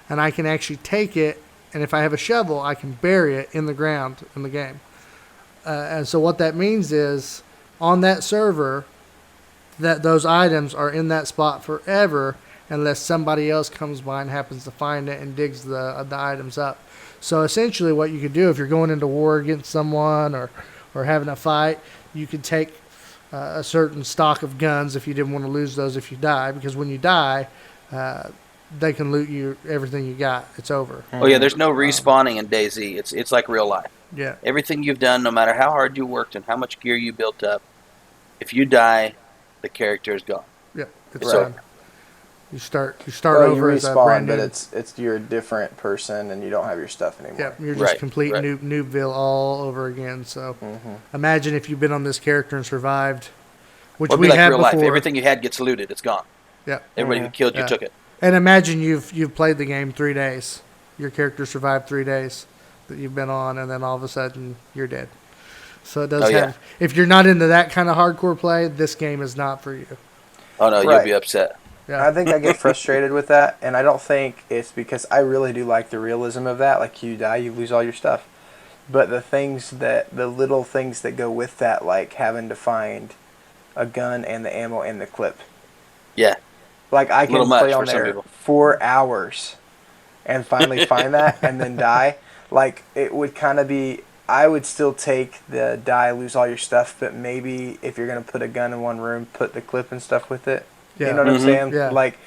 and I can actually take it, and if I have a shovel, I can bury it in the ground in the game. And so what that means is, on that server, that those items are in that spot forever, unless somebody else comes by and happens to find it and digs the items up. So essentially what you could do if you're going into war against someone or having a fight, you could take a certain stock of guns if you didn't want to lose those if you die, because when you die, they can loot you everything you got. It's over. Oh yeah, there's no respawning in DayZ. It's like real life. Yeah. Everything you've done, no matter how hard you worked and how much gear you built up, if you die, the character is gone. Yeah. It's Right. done. You start Well, you over as a respawn, brand new. but it's you're a different person and you don't have your stuff anymore. Yeah, you're just Right, complete right. noobville all over again. So Mm-hmm. imagine if you've been on this character and survived, which Or it'd we be like had real before. life. Everything you had gets looted. It's gone. Yeah. Everybody who killed you Yeah. took it. And imagine you've played the game 3 days. Your character survived 3 days that you've been on, and then all of a sudden you're dead. So it does Oh, have. yeah. If you're not into that kind of hardcore play, this game is not for you. Oh no, you'll Right. be upset. Yeah. I think I get frustrated with that, and I don't think it's because I really do like the realism of that. Like, you die, you lose all your stuff. But the little things that go with that, like having to find a gun and the ammo and the clip. Yeah. Like, I can Little much play on for some there people. 4 hours and finally find that and then die. Like, it would kind of be, I would still take the die, lose all your stuff, but maybe if you're going to put a gun in one room, put the clip and stuff with it. Yeah. You know what I'm Mhm. saying? Yeah. Like,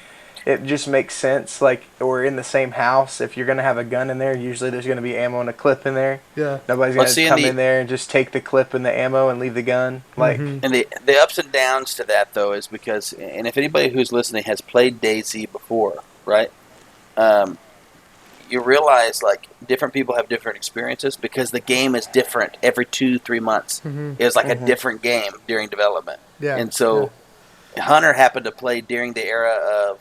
it just makes sense. Like, or in the same house, if you're going to have a gun in there, usually there's going to be ammo and a clip in there. Yeah. Nobody's Well, going see, to in come the- in there and just take the clip and the ammo and leave the gun. Like, Mhm. And the ups and downs to that, though, is because, and if anybody who's listening has played DayZ before, right, you realize, like, different people have different experiences because the game is different every 2-3 months. Mhm. It was like a different game during development. Yeah. And so Hunter happened to play during the era of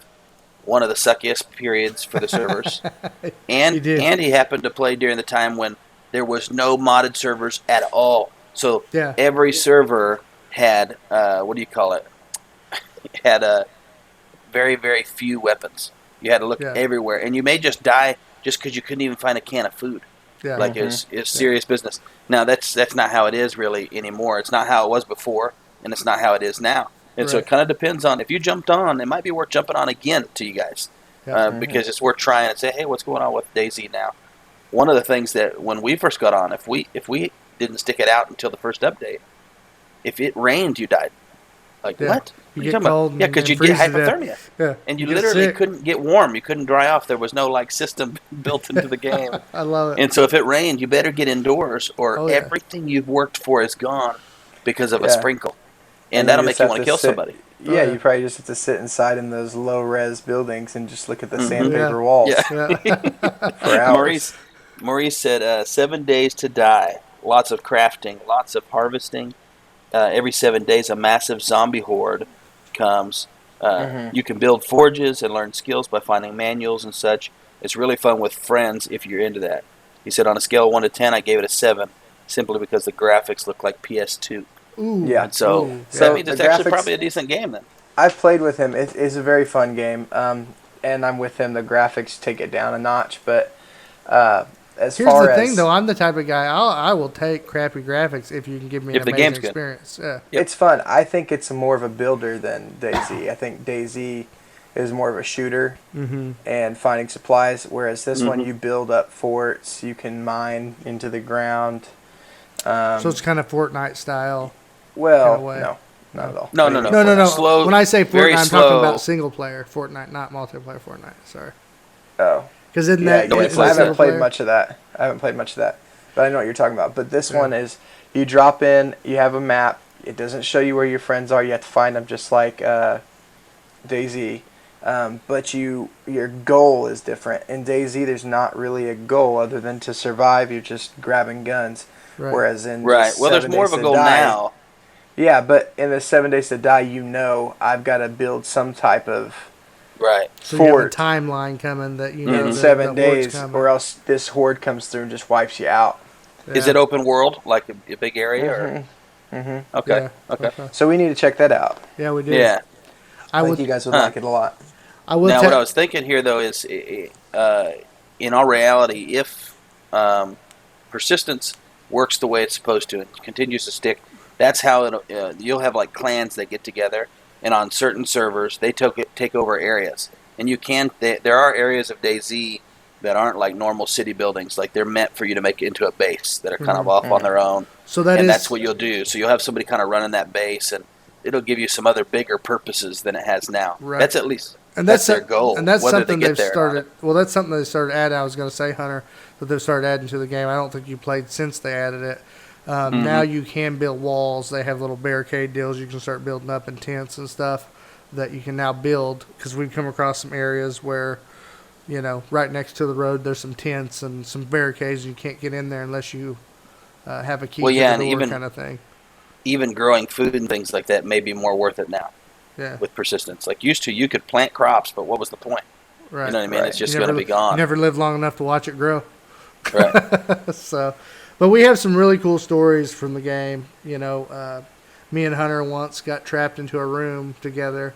one of the suckiest periods for the servers. And He did. and he happened to play during the time when there was no modded servers at all. So Yeah. every server had what do you call it? Had a very, very few weapons. You had to look Yeah. everywhere, and you may just die just because you couldn't even find a can of food. Yeah. Like it's serious business. Now that's not how it is really anymore. It's not how it was before, and it's not how it is now. And so Right. it kind of depends on if you jumped on. It might be worth jumping on again to you guys Yeah. because it's worth trying and say, hey, what's going on with DayZ now? One of the things that when we first got on, if we didn't stick it out until the first update, if it rained, you died. Like Yeah. what? You What are get talking about? cold Yeah, and- because you and get freeze to death. hypothermia. Yeah. And you get literally sick. couldn't get warm. You couldn't dry off. There was no like system built into the game. I love it. And so if it rained, you better get indoors or Oh, yeah. everything you've worked for is gone because of a Yeah. sprinkle. And And that'll you make just you have want to to kill sit- somebody. yeah, yeah. you probably just have to sit inside in those low-res buildings and just look at the Mhm. sandpaper Yeah. walls Yeah. Yeah. for hours. Maurice said 7 days to die. Lots of crafting, lots of harvesting. Every 7 days, a massive zombie horde comes. You can build forges and learn skills by finding manuals and such. It's really fun with friends if you're into that. He said on a scale of 1 to 10, I gave it a 7, simply because the graphics look like PS2. Ooh. Yeah. And so, Ooh. so So that means it's the actually graphics- probably a decent game then. I've played with him. It is a very fun game, and I'm with him. The graphics take it down a notch, but as Here's far the as thing, though. I'm the type of guy. I will take crappy graphics if you can give me If an the amazing game's good. experience. Yeah. Yep. it's fun. I think it's more of a builder than DayZ. I think DayZ is more of a shooter Mm-hmm. and finding supplies, whereas this one you build up forts, you can mine into the ground. So it's kind of Fortnite style. Well, kinda way. no, not at all. No. No. Slow, when I say very Fortnite, I'm slow. talking about single player Fortnite, not multiplayer Fortnite. Sorry. Oh, Because isn't yeah, that? yeah, isn't I I that haven't haven't single played player? much of that. I haven't played much of that, but I know what you're talking about. But this Yeah. one is, you drop in, you have a map. It doesn't show you where your friends are. You have to find them, just like DayZ. But your goal is different. In DayZ, there's not really a goal other than to survive. You're just grabbing guns. Right. Whereas in Right. this Well, there's 7 more of Days a to goal Die- now. Yeah, but in the 7 Days to Die, I've got to build some type of Right. So you have a fort timeline coming that you know in that- 7 that hord's days, coming. or else this horde comes through and just wipes you out. Is Yeah. it open world, like a big area? Or? Mm-hmm. Okay. Yeah. Okay. So we need to check that out. Yeah, we did. Yeah. I I think would. you guys would Huh. like it a lot. I would. Now, ta- what I was thinking here, though, is in all reality, if persistence works the way it's supposed to and continues to stick, that's how you'll have like clans that get together, and on certain servers, they take over areas. And you can. There are areas of DayZ that aren't like normal city buildings. Like they're meant for you to make it into a base that are kind of off on their own. So that's what you'll do. So you'll have somebody kind of running that base, and it'll give you some other bigger purposes than it has now. Right. That's at least and that's their goal. And that's something they've there started. Well, that's something they started adding. I was going to say, Hunter, that they've started adding to the game. I don't think you played since they added it. Now you can build walls. They have little barricade deals you can start building up in tents and stuff that you can now build, because we've come across some areas where, you know, right next to the road there's some tents and some barricades. You can't get in there unless you have a key to the door, kind of thing. Even growing food and things like that may be more worth it now. Yeah. With persistence. Like used to, you could plant crops, but what was the point? Right. You know what I mean? Right. It's just going to be gone. You never lived long enough to watch it grow. Right. So, but we have some really cool stories from the game. You know, me and Hunter once got trapped into a room together,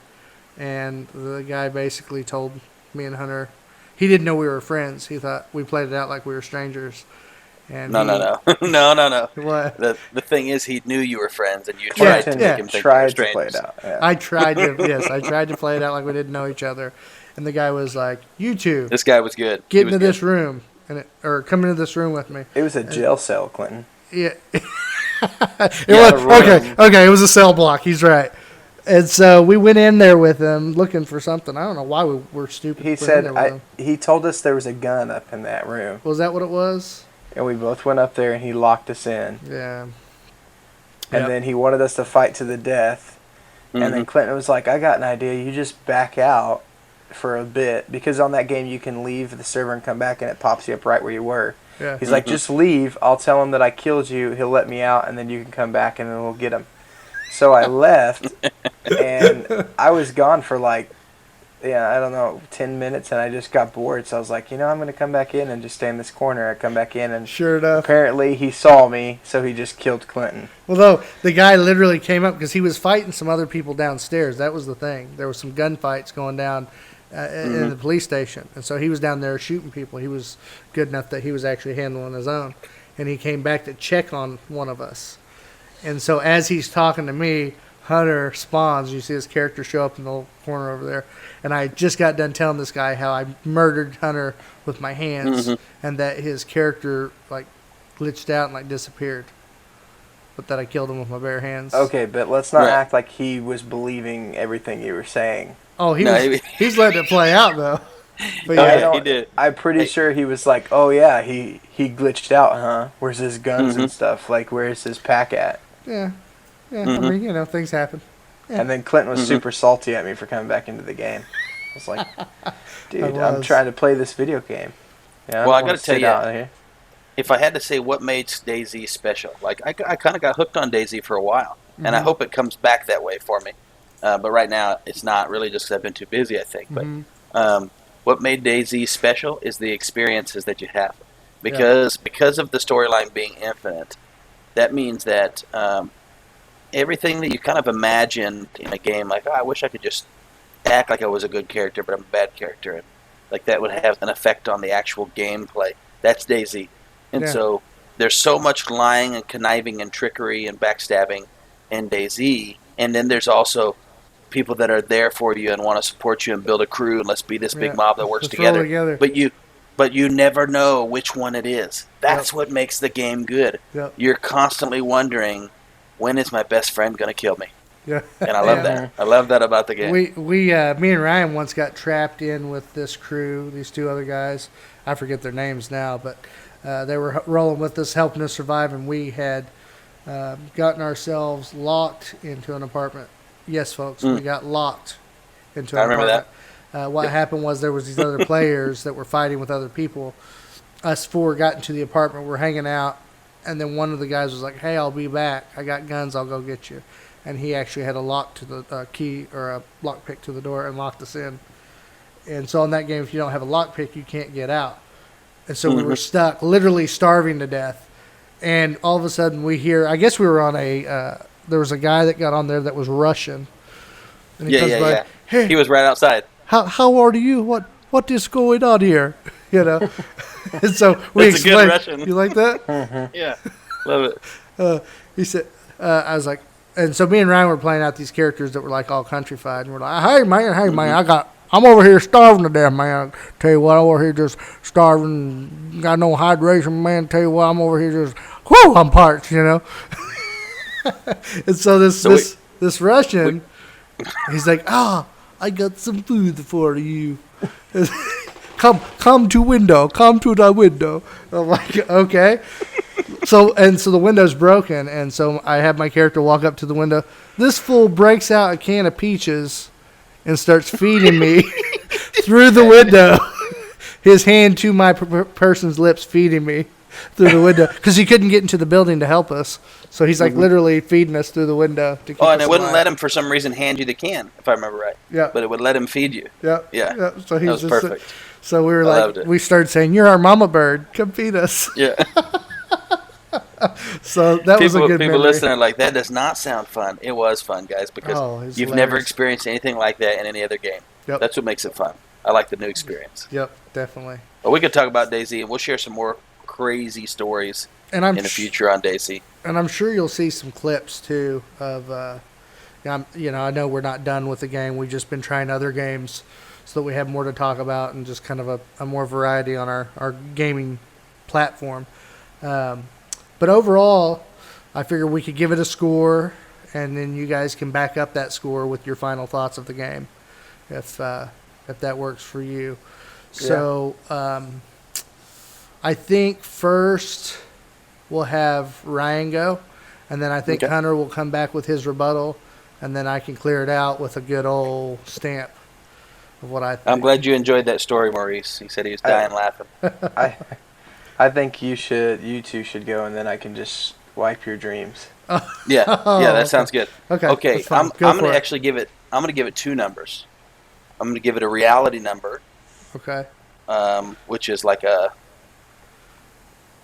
and the guy basically told me and Hunter, he didn't know we were friends. He thought we played it out like we were strangers. And No. What? The thing is, he knew you were friends, and you tried to make him think you were to play strangers. it out. Yeah. I tried to play it out like we didn't know each other. And the guy was like, "You two, This guy was good. get He was into good. this room, or come into this room with me." It was a jail cell, Clinton. Yeah. Yeah, Okay, it was a cell block. He's right. And so we went in there with him looking for something. I don't know why we were stupid. He said he told us there was a gun up in that room, Was that what it was? and we both went up there, and he locked us in. Yeah. And Yep. then he wanted us to fight to the death. And then Clinton was like, "I got an idea. You just back out for a bit, because on that game you can leave the server and come back, and it pops you up right where you were." Yeah. He's like, "Just leave. I'll tell him that I killed you. He'll let me out, and then you can come back, and then we'll get him." So I left, and I was gone for like, I don't know, 10 minutes, and I just got bored. So I was like, I'm going to come back in and just stay in this corner. I come back in, and Sure enough. apparently he saw me, so he just killed Clinton. Well, though, the guy literally came up because he was fighting some other people downstairs. That was the thing. There were some gunfights going down in the police station. And so he was down there shooting people. He was good enough that he was actually handling his own. And he came back to check on one of us. And so as he's talking to me, Hunter spawns. You see his character show up in the little corner over there. And I just got done telling this guy how I murdered Hunter with my hands, and that his character like glitched out and like disappeared. But that I killed him with my bare hands. Okay, but let's not Right. act like he was believing everything you were saying. Oh, No, he's letting it play out though. But Oh, yeah, yeah, he did. I'm pretty sure he was like, "Oh yeah, he glitched out, huh? Where's his guns and stuff? Like, where's his pack at?" yeah. I mean, things happen. Yeah. And then Clinton was super salty at me for coming back into the game. I was like, "Dude, I I'm was. trying to play this video game." Yeah, Well, I don't wanna gotta tell sit you, out here. If I had to say what made DayZ special, like I kind of got hooked on DayZ for a while, and I hope it comes back that way for me. But right now, it's not really just because I've been too busy, I think. But what made DayZ special is the experiences that you have, because of the storyline being infinite. That means that everything that you kind of imagined in a game, like, I wish I could just act like I was a good character, but I'm a bad character, and like that would have an effect on the actual gameplay. That's DayZ. And so there's so much lying and conniving and trickery and backstabbing in DayZ, and then there's also people that are there for you and want to support you and build a crew and let's be this big mob that works Let's roll together. But you never know which one it is. That's what makes the game good. Yep. You're constantly wondering, when is my best friend going to kill me? Yeah. And I love that. I love that about the game. Me and Ryan once got trapped in with this crew, these two other guys. I forget their names now, but they were rolling with us, helping us survive, and we had gotten ourselves locked into an apartment. Yes, folks, we got locked into an apartment. What happened was there was these other players that were fighting with other people. Us four got into the apartment, we're hanging out, and then one of the guys was like, "Hey, I'll be back. I got guns. I'll go get you." And he actually had a lock to the key, or a lockpick to the door, and locked us in. And so in that game, if you don't have a lockpick, you can't get out. And so we were stuck, literally starving to death. And all of a sudden we hear, I guess we were on there was a guy that got on there that was Russian. And he comes by, "Hey, he was right outside. How are you? What is going on here?" You know? And so we That's a good explained. Russian. You like that? Yeah. Love it. He said, I was like, and so me and Ryan were playing out these characters that were like all countrified. And we're like, hey man, I I'm over here starving to death, man. Tell you what, I'm over here just starving. Got no hydration, man. Tell you what, I'm over here just, whoo, I'm parched, you know. And so this Russian, he's like, I got some food for you. Come to window. Come to the window. I'm like, okay. So the window's broken, and so I have my character walk up to the window. This fool breaks out a can of peaches and starts feeding me through the window. His hand to my person's lips, feeding me through the window because he couldn't get into the building to help us. So he's like literally feeding us through the window to keep us and it wouldn't alive. let him for some reason hand you the can, if I remember right. Yeah. But it would let him feed you. Yeah. Yeah. So he That was perfect. So we were I loved like, it. we started saying, "You're our mama bird. Come feed us." Yeah. So that was a good People memory. listening are like, that does not sound fun. It was fun, guys, because it's you've hilarious. never experienced anything like that in any other game. Yep. That's what makes it fun. I like the new experience. Yep, definitely. But we could talk about DayZ, and we'll share some more crazy stories And I'm in the future on DayZ. And I'm sure you'll see some clips too of, I know we're not done with the game. We've just been trying other games so that we have more to talk about and just kind of a more variety on our gaming platform. But overall, I figure we could give it a score, and then you guys can back up that score with your final thoughts of the game, if that works for you. So I think first we'll have Ryan go, and then I think Hunter will come back with his rebuttal, and then I can clear it out with a good old stamp of what I think. I'm glad you enjoyed that story, Maurice. He said he was dying laughing. I think you two should go, and then I can just wipe your dreams. Yeah, that sounds good. Okay, that's fine. I'm Go going for to it. actually give it. I'm going to give it 2 numbers. I'm going to give it a reality number, Okay. which is like a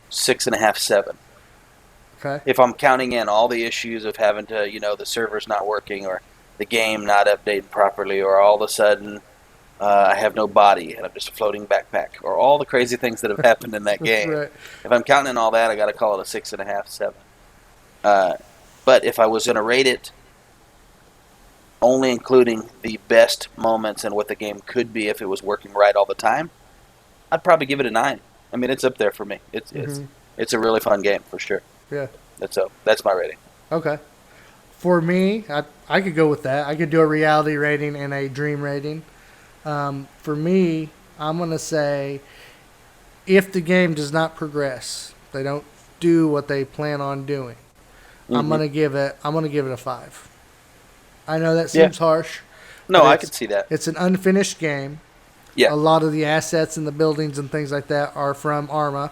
6.5, 7. Okay. If I'm counting in all the issues of having to, the server's not working or the game not updating properly, or all of a sudden I have no body and I'm just a floating backpack, or all the crazy things that have happened in that game. Right. If I'm counting in all that, I got to call it a 6.5, 7. But if I was going to rate it, only including the best moments and what the game could be if it was working right all the time, I'd probably give it a 9. I mean, it's up there for me. It's a really fun game for sure. Yeah. That's my rating. Okay. For me, I could go with that. I could do a reality rating and a dream rating. For me, I'm going to say if the game does not progress, they don't do what they plan on doing, I'm going to give it a 5. I know that seems harsh. No, I could see that. It's an unfinished game. Yeah. A lot of the assets and the buildings and things like that are from Arma.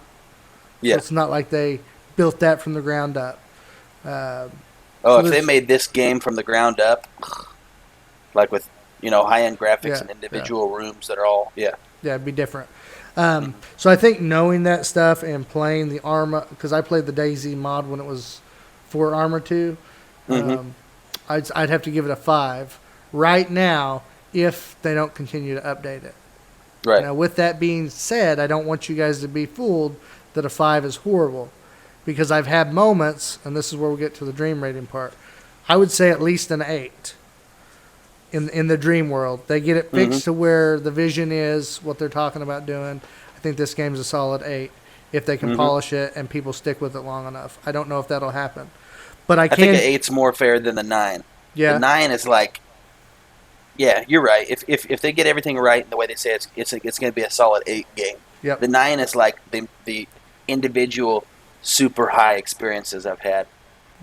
Yeah. So it's not like they built that from the ground up. If they made this game from the ground up, like with high-end graphics and individual rooms that are all it'd be different. So I think knowing that stuff and playing the Arma, because I played the DayZ mod when it was for Arma 2, I'd have to give it a 5 right now if they don't continue to update it. right. Now, with that being said, I don't want you guys to be fooled that a 5 is horrible, because I've had moments, and this is where we get to the dream rating part. I would say at least an 8 in the dream world. They get it fixed to where the vision is what they're talking about doing. I think this game's a solid 8 if they can polish it and people stick with it long enough. I don't know if that'll happen, but I think an 8's more fair than the 9. Yeah, The 9 is like, you're right. If they get everything right the way they say it's going to be a solid 8 game. Yep. The 9 is like the individual super high experiences I've had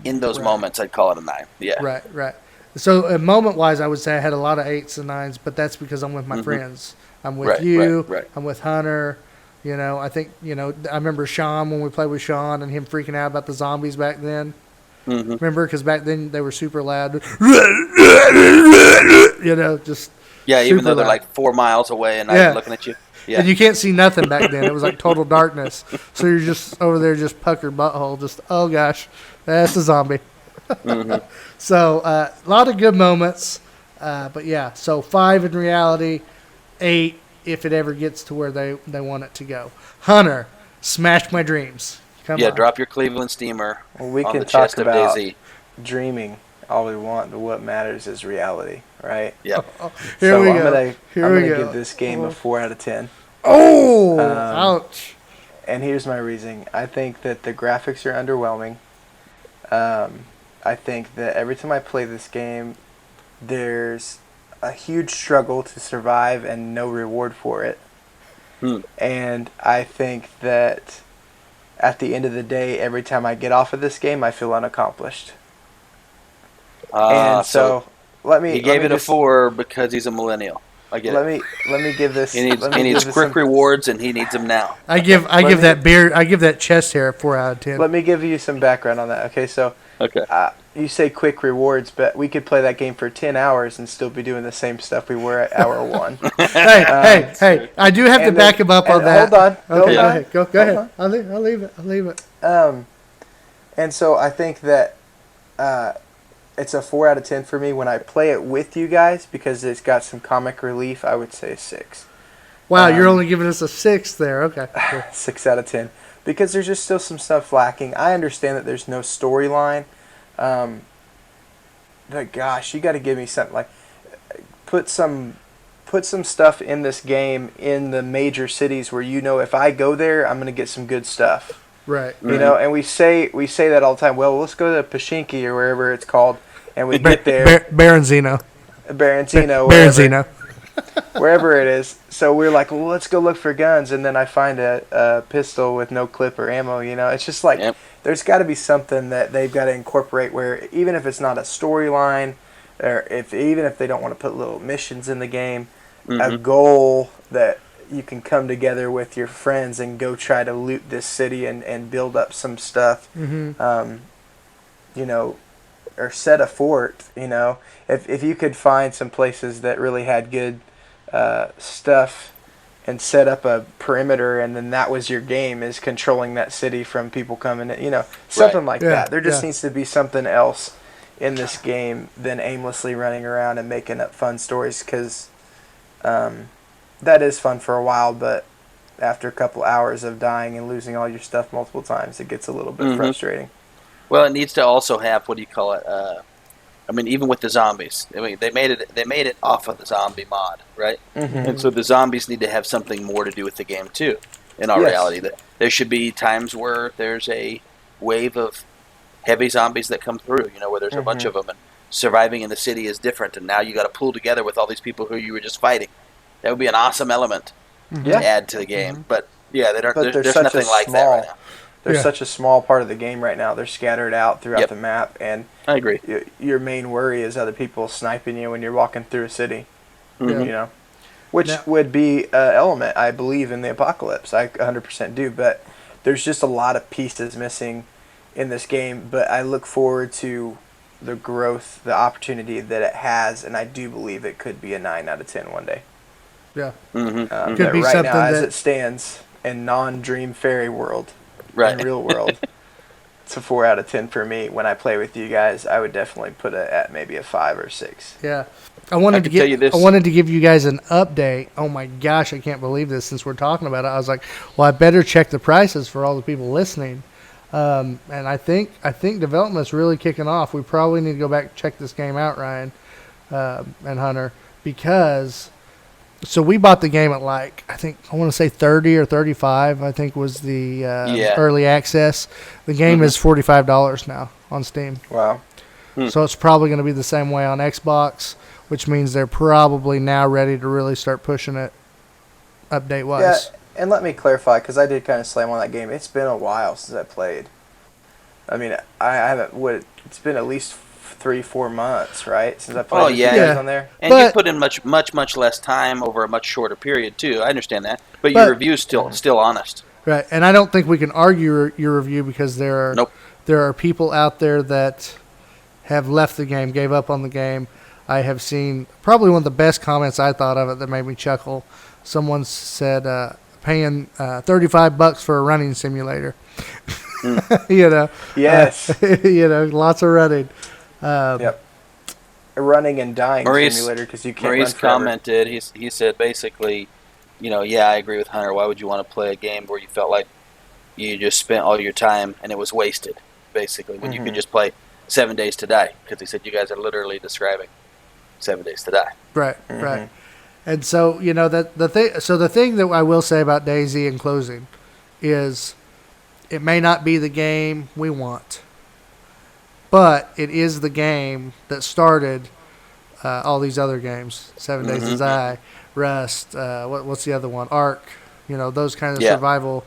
in those moments. I'd call it a 9. Yeah. Right. So moment-wise, I would say I had a lot of 8s and 9s, but that's because I'm with my friends. I'm with you. Right. I'm with Hunter. I think, I remember Sean when we played with Sean and him freaking out about the zombies back then. Remember? Because back then they were super loud. Just even though they're loud. like 4 miles away and not looking at you. Yeah. And you can't see nothing back then. It was like total darkness. So you're just over there, just puckered butthole. Just, oh gosh, that's a zombie. So a lot of good moments. But yeah, so 5 in reality, 8 if it ever gets to where they want it to go. Hunter, smash my dreams. Come on. Drop your Cleveland steamer Well, we on can the talk chest of about DayZ. dreaming all we want, but what matters is reality, right? Yeah. Here So we I'm go. gonna Here we give go. this game a 4 out of 10. Oh, ouch. And here's my reasoning. I think that the graphics are underwhelming. I think that every time I play this game, there's a huge struggle to survive and no reward for it. And I think that at the end of the day, every time I get off of this game, I feel unaccomplished. And so let me. He gave it a just, 4 because he's a millennial. I get let it. me give this. He needs give this quick rewards, and he needs them now. I give that chest hair a 4 out of 10. Let me give you some background on that. Okay, so Okay. you say quick rewards, but we could play that game for 10 hours and still be doing the same stuff we were at hour 1. Hey! I do have to back him up on that. Hold on. Okay, go ahead. I'll leave it. And so I think that it's a 4 out of 10 for me. When I play it with you guys, because it's got some comic relief, I would say a 6. Wow, you're only giving us a 6 there. Okay. Cool. 6 out of 10. Because there's just still some stuff lacking. I understand that there's no storyline. But gosh, you got to give me something like put some stuff in this game in the major cities where if I go there, I'm going to get some good stuff. Right. You know, and we say that all the time. Well, let's go to Pashinki or wherever it's called, and we get there. Baronzino. Baronzino. Wherever it is. So we're like, well, let's go look for guns, and then I find a pistol with no clip or ammo. You know, it's just like there's got to be something that they've got to incorporate where even if it's not a storyline, or even if they don't want to put little missions in the game, a goal that you can come together with your friends and go try to loot this city and build up some stuff. You know, or set a fort. You know, if you could find some places that really had good stuff and set up a perimeter, and then that was your game, is controlling that city from people coming in, something like that. There just needs to be something else in this game than aimlessly running around and making up fun stories, because that is fun for a while, but after a couple hours of dying and losing all your stuff multiple times, it gets a little bit frustrating. Well, it needs to also have, what do you call it? I mean, even with the zombies, I mean, they made it off of the zombie mod, right? And so the zombies need to have something more to do with the game too. In our reality, that there should be times where there's a wave of heavy zombies that come through. Where there's a bunch of them, and surviving in the city is different. And now you got to pull together with all these people who you were just fighting. That would be an awesome element to add to the game. But yeah, there's nothing like that right now. They're such a small part of the game right now. They're scattered out throughout the map, and I agree. Your main worry is other people sniping you when you're walking through a city. Which would be an element, I believe, in the apocalypse. I 100% do, but there's just a lot of pieces missing in this game. But I look forward to the growth, the opportunity that it has, and I do believe it could be a 9 out of 10 one day. Yeah. Could be right something now, as it stands in non-Dream Fairy world. In real world, it's a 4 out of 10 for me. When I play with you guys, I would definitely put it at maybe a 5 or 6. Yeah, I wanted to give you guys an update. Oh my gosh, I can't believe this. Since we're talking about it, I was like, well, I better check the prices for all the people listening. And I think development's really kicking off. We probably need to go back and check this game out, Ryan and Hunter, because. So we bought the game at I want to say 30 or 35. I think was the early access. The game is $45 now on Steam. Wow. So it's probably going to be the same way on Xbox, which means they're probably now ready to really start pushing it update wise. Yeah, and let me clarify, because I did kind of slam on that game. It's been a while since I played. I mean, I haven't. It's been at least 3-4 months, right, since I played on there. And you put in much less time over a much shorter period too. I understand that, but your review's still honest. Right, and I don't think we can argue your review, because there are people out there that have left the game, gave up on the game. I have seen probably one of the best comments I thought of it that made me chuckle. Someone said, "Paying $35 for a running simulator." Yes. Lots of running. A running and dying simulator, because you can't Maurice run forever. commented, he said basically, I agree with Hunter. Why would you want to play a game where you felt like you just spent all your time and it was wasted, basically, when you could just play 7 Days to Die, because he said you guys are literally describing 7 Days to Die. Right, right. And so, the thing that I will say about DayZ in closing is it may not be the game we want, but it is the game that started all these other games. 7 Days to Die, Rust, what's the other one? Ark, those kind of survival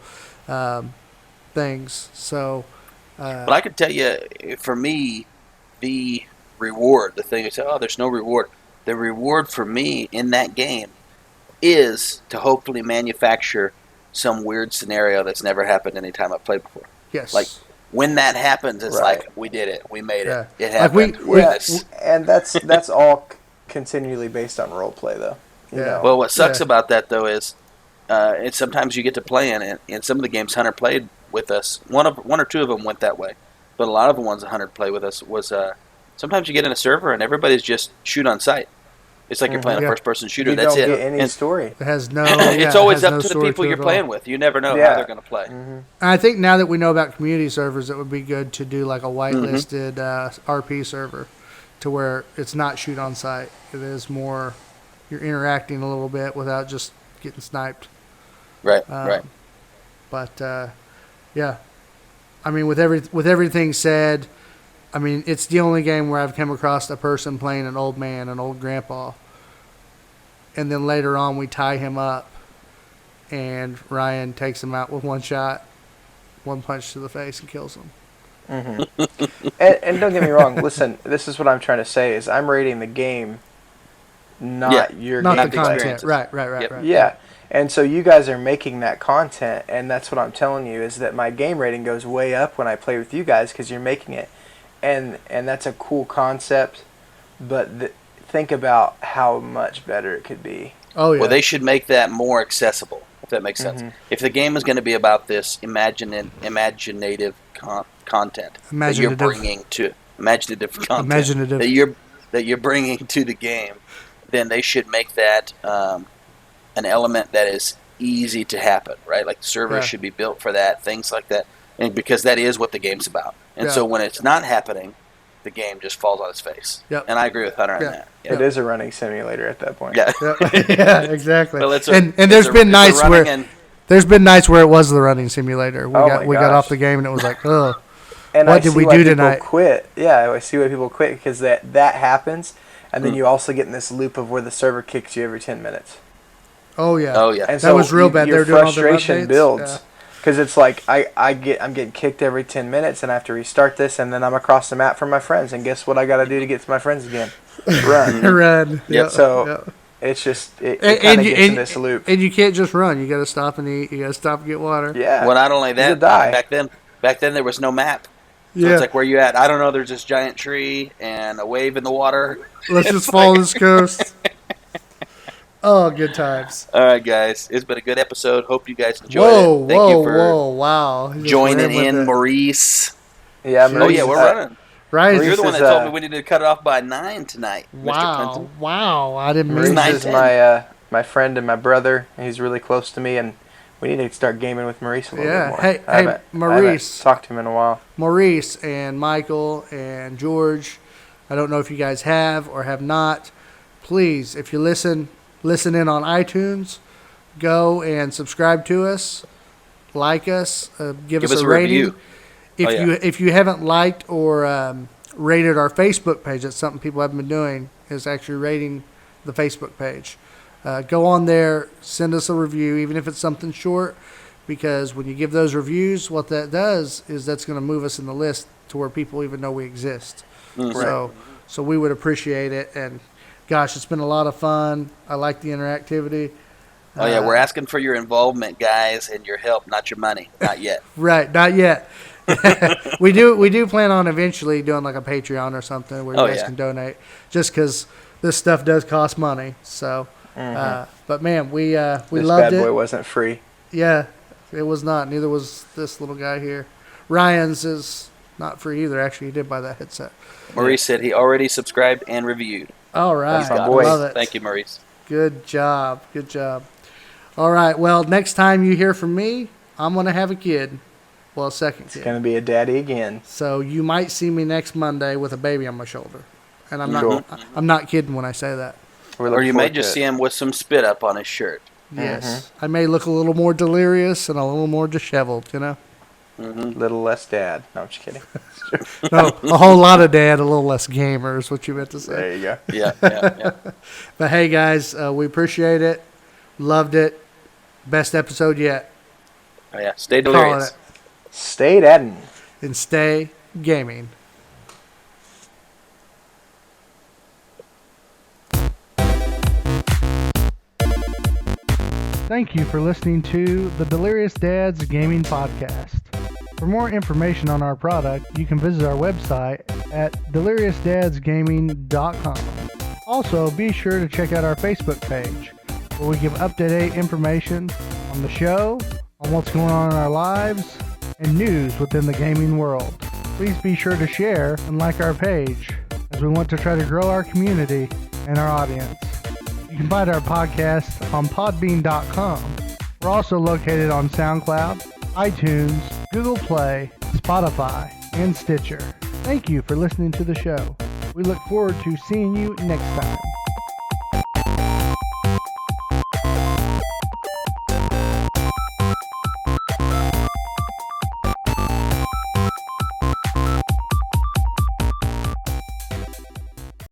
things. So, but I could tell you, for me, the reward, the thing is, there's no reward. The reward for me in that game is to hopefully manufacture some weird scenario that's never happened any time I've played before. Yes. Like, when that happens, it's like, we did it. We made it. Yeah. It happened. And that's all continually based on role play, though. You know? Well, what sucks about that, though, is it's sometimes you get to play in some of the games Hunter played with us. One or two of them went that way. But a lot of the ones that Hunter played with us was sometimes you get in a server and everybody's just shoot on sight. It's like you're playing a first-person shooter. You That's don't it. get any story. It has no. It's always up no to the story people to you're it at playing all. with. You never know how they're going to play. And I think now that we know about community servers, it would be good to do like a whitelisted RP server, to where it's not shoot on sight. It is more you're interacting a little bit without just getting sniped. Right. Right. But yeah, I mean, with everything said, I mean, it's the only game where I've come across a person playing an old man, an old grandpa. And then later on, we tie him up, and Ryan takes him out with one shot, one punch to the face, and kills him. And don't get me wrong. Listen, this is what I'm trying to say: is I'm rating the game, not your not game the content. experiences. Right. Yeah, and so you guys are making that content, and that's what I'm telling you is that my game rating goes way up when I play with you guys because you're making it, and that's a cool concept, but think about how much better it could be. Oh yeah. Well, they should make that more accessible, if that makes sense. If the game is going to be about this imaginative content that you're bringing to imaginative content that you're bringing to the game, then they should make that an element that is easy to happen, right? Like servers should be built for that, things like that, and because that is what the game's about. And so when it's not happening, the game just falls on its face. Yep. And I agree with Hunter on that. It is a running simulator at that point. Yeah. Yeah, exactly. Well, and there's been nights where it was the running simulator. We got off the game and it was like, oh, and what did we do tonight? Quit. Yeah, I see why people quit because that happens, and then you also get in this loop of where the server kicks you every 10 minutes. Oh yeah. And that was real bad. Your They're doing all their frustration updates. builds. Because it's like I'm getting kicked every 10 minutes, and I have to restart this, and then I'm across the map from my friends, and guess what I got to do to get to my friends again? Run. Run. Yep. So it's just it kind of gets in this loop. And you can't just run. You got to stop and eat. You got to stop and get water. Yeah. Well, not only that, back then there was no map. So it's like, where you at? I don't know. There's this giant tree and a wave in the water. Let's just follow this coast. Oh, good times. All right, guys. It's been a good episode. Hope you guys enjoyed it. Thank you for wow. joining in, Maurice. Yeah, Maurice. Oh, yeah, we're running. Right. You're the one that told me we needed to cut it off by 9 tonight, Mr. Clinton. Wow. I didn't Maurice mean is my friend and my brother. He's really close to me, and we need to start gaming with Maurice a little bit more. Hey, Maurice. I haven't talked to him in a while. Maurice and Michael and George, I don't know if you guys have or have not. Please, if you listen in on iTunes, go and subscribe to us, like us, give us a rating. Review. If you haven't liked or rated our Facebook page, that's something people haven't been doing, is actually rating the Facebook page. Go on there, send us a review, even if it's something short, because when you give those reviews, what that does is that's going to move us in the list to where people even know we exist. So we would appreciate it. And gosh, it's been a lot of fun. I like the interactivity. Oh, yeah, we're asking for your involvement, guys, and your help, not your money. Not yet. Right, not yet. We do plan on eventually doing like a Patreon or something where you guys can donate, just because this stuff does cost money. So, but man, we loved it. This bad boy wasn't free. Yeah, it was not. Neither was this little guy here. Ryan's is not free either. Actually, he did buy that headset. Maurice said he already subscribed and reviewed. All right, my boy. love it. Thank you, Maurice. Good job. All right, well, next time you hear from me, I'm going to have a kid. Well, second It's kid. going to be a daddy again. So you might see me next Monday with a baby on my shoulder. And I'm not Cool. I'm not kidding when I say that. We're Or looking you may forward to just it. see him with some spit up on his shirt. Yes. I may look a little more delirious and a little more disheveled, you know? A little less dad. No, I'm just kidding. No, a whole lot of dad, a little less gamer is what you meant to say. There you go. Yeah. But hey, guys, we appreciate it. Loved it. Best episode yet. Oh, yeah. Stay Calling delirious. it. Stay dadding. And stay gaming. Thank you for listening to the Delirious Dads Gaming Podcast. For more information on our product, you can visit our website at deliriousdadsgaming.com. Also, be sure to check out our Facebook page, where we give up-to-date information on the show, on what's going on in our lives, and news within the gaming world. Please be sure to share and like our page, as we want to try to grow our community and our audience. You can find our podcast on podbean.com. We're also located on SoundCloud, iTunes, Google Play, Spotify, and Stitcher. Thank you for listening to the show. We look forward to seeing you next time.